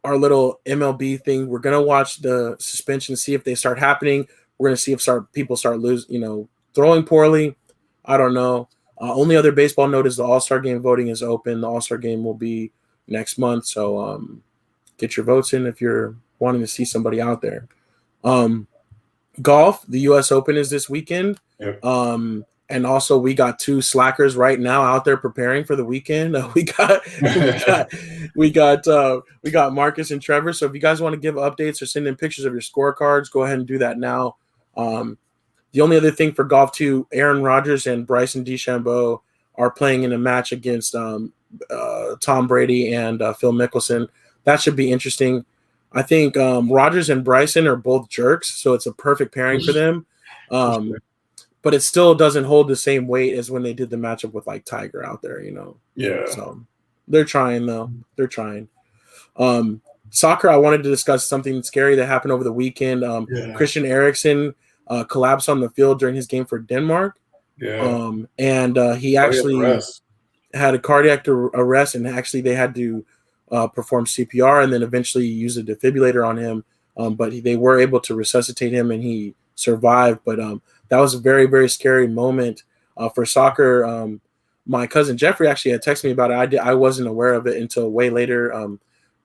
MLB thing. We're gonna watch the suspension, see if they start happening. We're gonna see if people start losing, throwing poorly. I don't know. Only other baseball note is the All-Star Game voting is open. The All-Star Game will be next month, so get your votes in if you're wanting to see somebody out there. Golf, the U.S. Open is this weekend. Yep. And also we got 2 slackers right now out there preparing for the weekend. We got Marcus and Trevor. So if you guys want to give updates or send in pictures of your scorecards, go ahead and do that now. The only other thing for golf too, Aaron Rodgers and Bryson DeChambeau are playing in a match against Tom Brady and Phil Mickelson. That should be interesting. I think Rodgers and Bryson are both jerks, so it's a perfect pairing for them. But it still doesn't hold the same weight as when they did the matchup with like Tiger out there, Yeah. So they're trying though. They're trying. Soccer, I wanted to discuss something scary that happened over the weekend. Christian Eriksen collapsed on the field during his game for Denmark. Yeah. And he actually had a cardiac arrest, and actually they had to perform CPR and then eventually use a defibrillator on him. But they were able to resuscitate him, and he survived. But that was a very, very scary moment for soccer. My cousin Jeffrey actually had texted me about it. I wasn't aware of it until way later.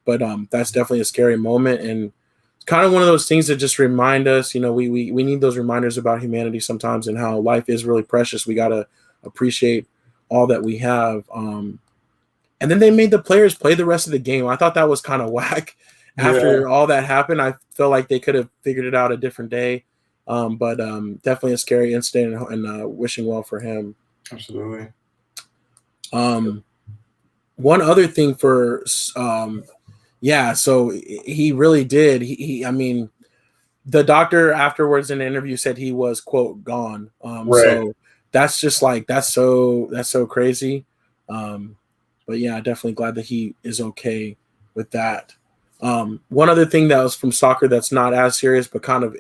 But that's definitely a scary moment, and it's kind of one of those things that just remind us, we need those reminders about humanity sometimes and how life is really precious. We got to appreciate all that we have. And then they made the players play the rest of the game. I thought that was kind of whack. After all that happened, I felt like they could have figured it out a different day. But definitely a scary incident, and wishing well for him. Absolutely. One other thing for so he really did. I mean, the doctor afterwards in the interview said he was, quote, gone. So that's just like that's so crazy. But yeah, definitely glad that he is okay with that. One other thing that was from soccer that's not as serious but kind of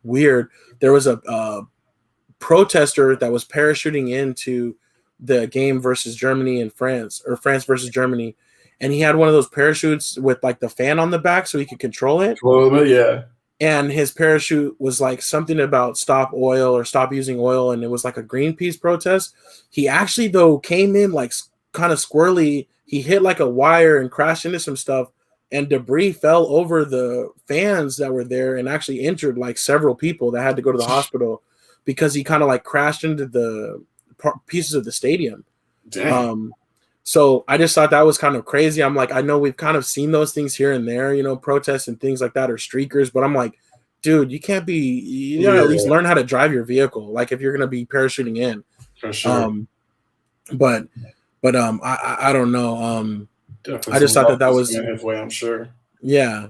weird, there was a protester that was parachuting into the game versus Germany and France, or France versus Germany, and he had one of those parachutes with like the fan on the back so he could control it. Yeah. And his parachute was like something about stop oil or stop using oil, and it was like a Greenpeace protest. He actually, though, came in like kind of squirrely. He hit like a wire and crashed into some stuff, and debris fell over the fans that were there and actually injured like several people that had to go to the hospital. because he kind of like crashed into the pieces of the stadium. Damn. So I just thought that was kind of crazy. I'm like, I know we've kind of seen those things here and there, you know, protests and things like that, or streakers, but I'm like, dude, you can't be, you gotta at least learn how to drive your vehicle. Like if you're gonna be parachuting in. For sure. But I don't know. Definitely I just thought that was his way, I'm sure. Yeah.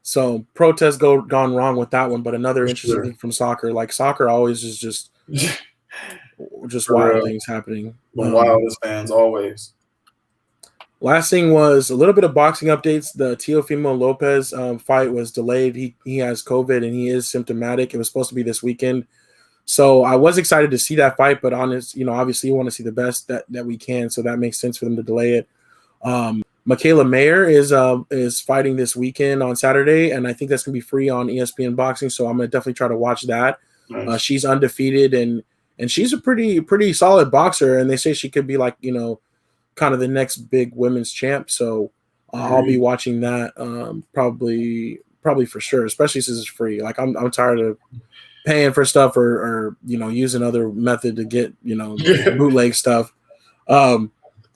So protests gone wrong with that one, but another interesting thing from soccer. Like soccer always is just wild things happening. The wildest fans always. Last thing was a little bit of boxing updates. The Teofimo Lopez fight was delayed. He has COVID and he is symptomatic. It was supposed to be this weekend. So I was excited to see that fight, but obviously you want to see the best that we can. So that makes sense for them to delay it. Michaela Mayer is fighting this weekend on Saturday, and I think that's gonna be free on ESPN Boxing. So I'm gonna definitely try to watch that. Nice. She's undefeated and she's a pretty solid boxer, and they say she could be like, you know, kind of the next big women's champ. So I'll be watching that probably for sure, especially since it's free. Like I'm tired of paying for stuff or you know, using other method to get, you know, bootleg stuff.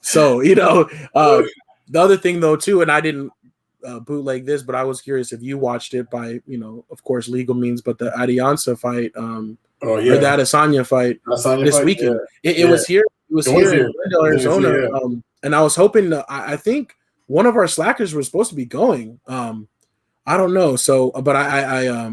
So you know, the other thing though too, and I didn't bootleg this, but I was curious if you watched it by, you know, of course legal means, but the Adianza fight, or the Adesanya fight this weekend. Yeah. It was here. It was here in Glendale, Arizona. And I was hoping I think one of our slackers was supposed to be going. I don't know. So, but I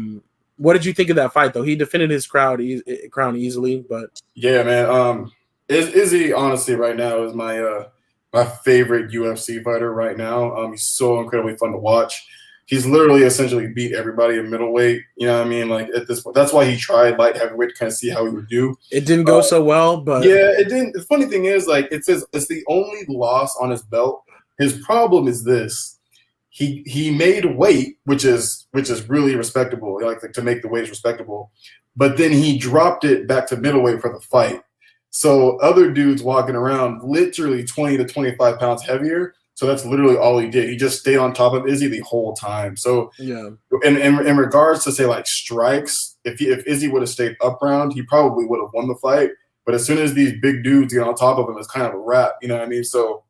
what did you think of that fight though? He defended his crown easily, but yeah, man. Izzy honestly right now is my favorite UFC fighter right now. He's so incredibly fun to watch. He's literally essentially beat everybody in middleweight. You know what I mean? Like at this point, that's why he tried light heavyweight to kind of see how he would do. It didn't go so well, but yeah, it didn't. The funny thing is, like, it's the only loss on his belt. His problem is this: he made weight, which is really respectable. Like to make the weight is respectable, but then he dropped it back to middleweight for the fight. So other dudes walking around literally 20 to 25 pounds heavier. So that's literally all he did. He just stayed on top of Izzy the whole time. So yeah. In regards to say like strikes, if Izzy would have stayed up round, he probably would have won the fight. But as soon as these big dudes get on top of him, it's kind of a wrap. You know what I mean? So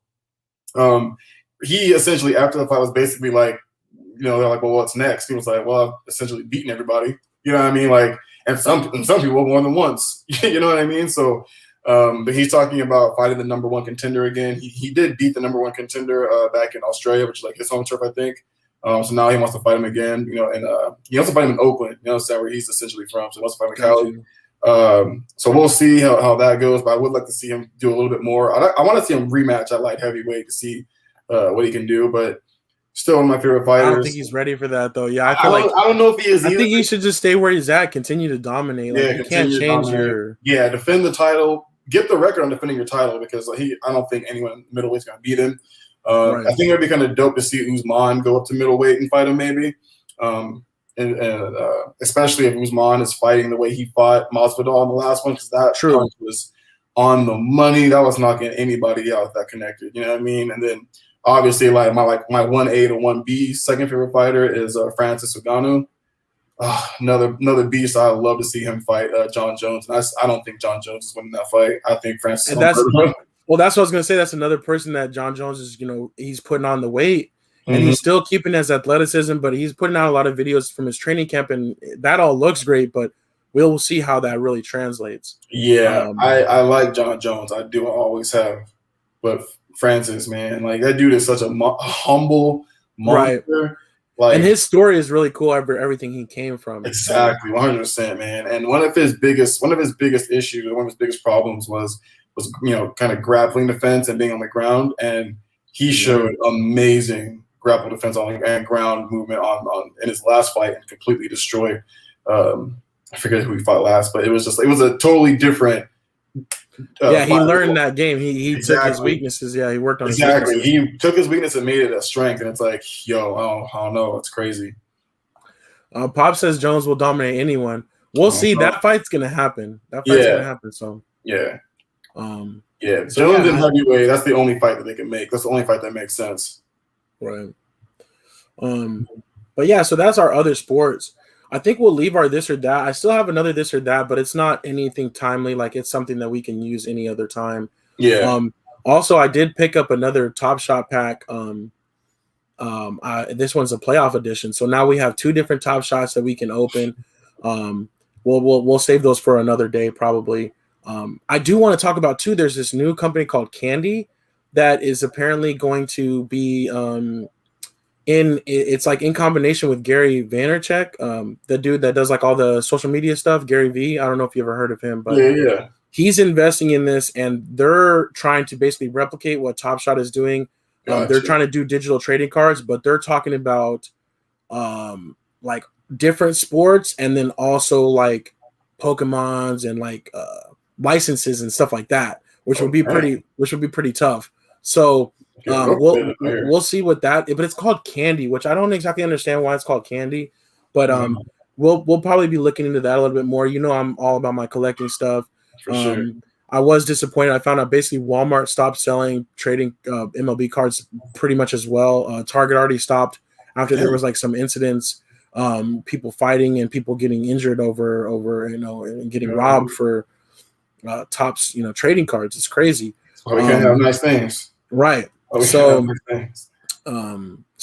he essentially after the fight was basically like, you know, they're like, well, what's next? He was like, well, I've essentially beaten everybody. You know what I mean? Like, and some people more than once. You know what I mean? So. But he's talking about fighting the number one contender again. He did beat the number one contender back in Australia, which is like his home turf, I think. So now he wants to fight him again, you know, and he wants to fight him in Oakland, you know, where he's essentially from. So he wants to fight him in Cali. So we'll see how that goes. But I would like to see him do a little bit more. I want to see him rematch at light heavyweight to see what he can do. But still one of my favorite fighters. I don't think he's ready for that though. Yeah, I don't know if he is. I think he should just stay where he's at, continue to dominate. Like, you can't change defend the title. Get the record on defending your title because I don't think anyone in middleweight is going to beat him. Right. I think it would be kind of dope to see Usman go up to middleweight and fight him maybe. And especially if Usman is fighting the way he fought Masvidal in the last one because that punch was on the money. That was knocking anybody out that connected. You know what I mean? And then obviously like my 1A to 1B second favorite fighter is Francis Ngannou. Another beast. I would love to see him fight John Jones. And I don't think John Jones is winning that fight. I think Francis. And that's what I was going to say. That's another person that John Jones is. You know, he's putting on the weight, and he's still keeping his athleticism. But he's putting out a lot of videos from his training camp, and that all looks great. But we'll see how that really translates. Yeah, I like John Jones. I do. I always have. But Francis, man, like that dude is such a humble monster. Right. Like, and his story is really cool. Everything he came from. Exactly, 100%, man. And one of his biggest issues, one of his biggest problems was you know kind of grappling defense and being on the ground. And he showed amazing grapple defense and ground movement on in his last fight and completely destroyed. I forget who he fought last, but it was a totally different. He learned that game. He took his weaknesses. Yeah, he worked on his weaknesses. He took his weakness and made it a strength. And it's like, yo, I don't know. It's crazy. Pop says Jones will dominate anyone. We'll see. That fight's gonna happen. Gonna happen. So yeah. Jones and heavyweight. That's the only fight that they can make. That's the only fight that makes sense. Right. But yeah. So that's our other sports. I think we'll leave our this or that. I still have another this or that, but it's not anything timely. Like it's something that we can use any other time. Yeah. Also, I did pick up another Top Shot pack. This one's a playoff edition, so now we have 2 different Top Shots that we can open. We'll save those for another day probably. I do want to talk about too. There's this new company called Candy that is apparently going to be it's like in combination with Gary Vaynerchuk, the dude that does like all the social media stuff, Gary V. I don't know if you ever heard of him, but yeah. He's investing in this, and they're trying to basically replicate what Top Shot is doing. They're trying to do digital trading cards, but they're talking about like different sports, and then also like Pokemons and like licenses and stuff like that, which would be pretty tough. So we'll see what that, but it's called Candy, which I don't exactly understand why it's called Candy, but we'll probably be looking into that a little bit more. You know, I'm all about my collecting stuff. For sure. I was disappointed. I found out basically Walmart stopped selling trading MLB cards pretty much as well. Target already stopped after there was like some incidents, people fighting and people getting injured over and getting robbed for Topps trading cards. It's crazy. So we can't have nice things, right? So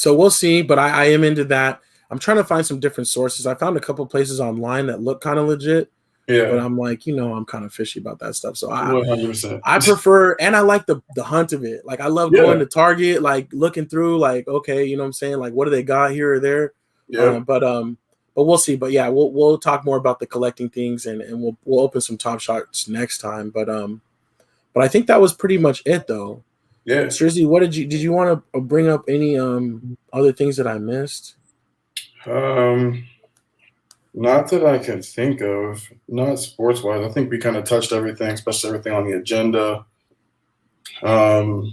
we'll see. But I am into that. I'm trying to find some different sources. I found a couple places online that look kind of legit. Yeah, but I'm like, I'm kind of fishy about that stuff. So 100%. I prefer, and I like the hunt of it. Like I love going to Target, like looking through, like, okay, you know what I'm saying? Like, what do they got here or there? Yeah. But we'll see. But yeah, we'll talk more about the collecting things, and we'll open some Top Shots next time. But I think that was pretty much it, though. Yeah. Strizzy, what did you want to bring up? Any other things that I missed? Not that I can think of. Not sports-wise. I think we kind of touched everything, especially everything on the agenda. All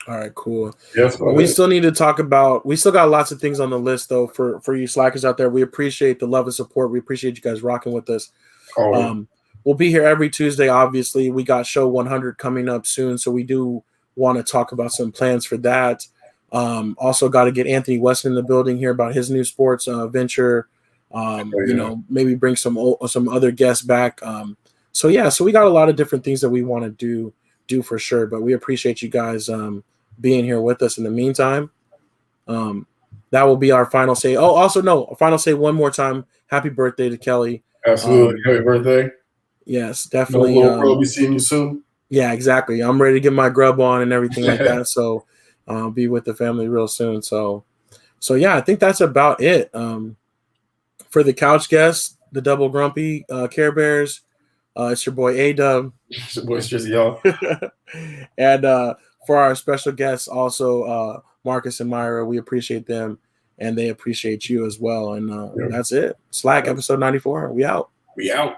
right, cool. Yes, we still need to talk about. We still got lots of things on the list, though, for you slackers out there. We appreciate the love and support. We appreciate you guys rocking with us. We'll be here every Tuesday. Obviously, we got show 100 coming up soon, so we do want to talk about some plans for that. Also, got to get Anthony Weston in the building here about his new sports venture. Maybe bring some other guests back. So we got a lot of different things that we want to do for sure. But we appreciate you guys being here with us in the meantime. That will be our final say. Oh, also a final say one more time. Happy birthday to Kelly. Absolutely. Happy birthday. Yes, definitely. We'll be seeing you soon. Yeah, exactly. I'm ready to get my grub on and everything like that. So I'll be with the family real soon. So yeah, I think that's about it. For the couch guests, the Double Grumpy Care Bears, it's your boy A-Dub. It's your boy Strizzy, y'all. And for our special guests, also Marcus and Myra, we appreciate them, and they appreciate you as well. And that's it. SLAC episode 94. We out. We out.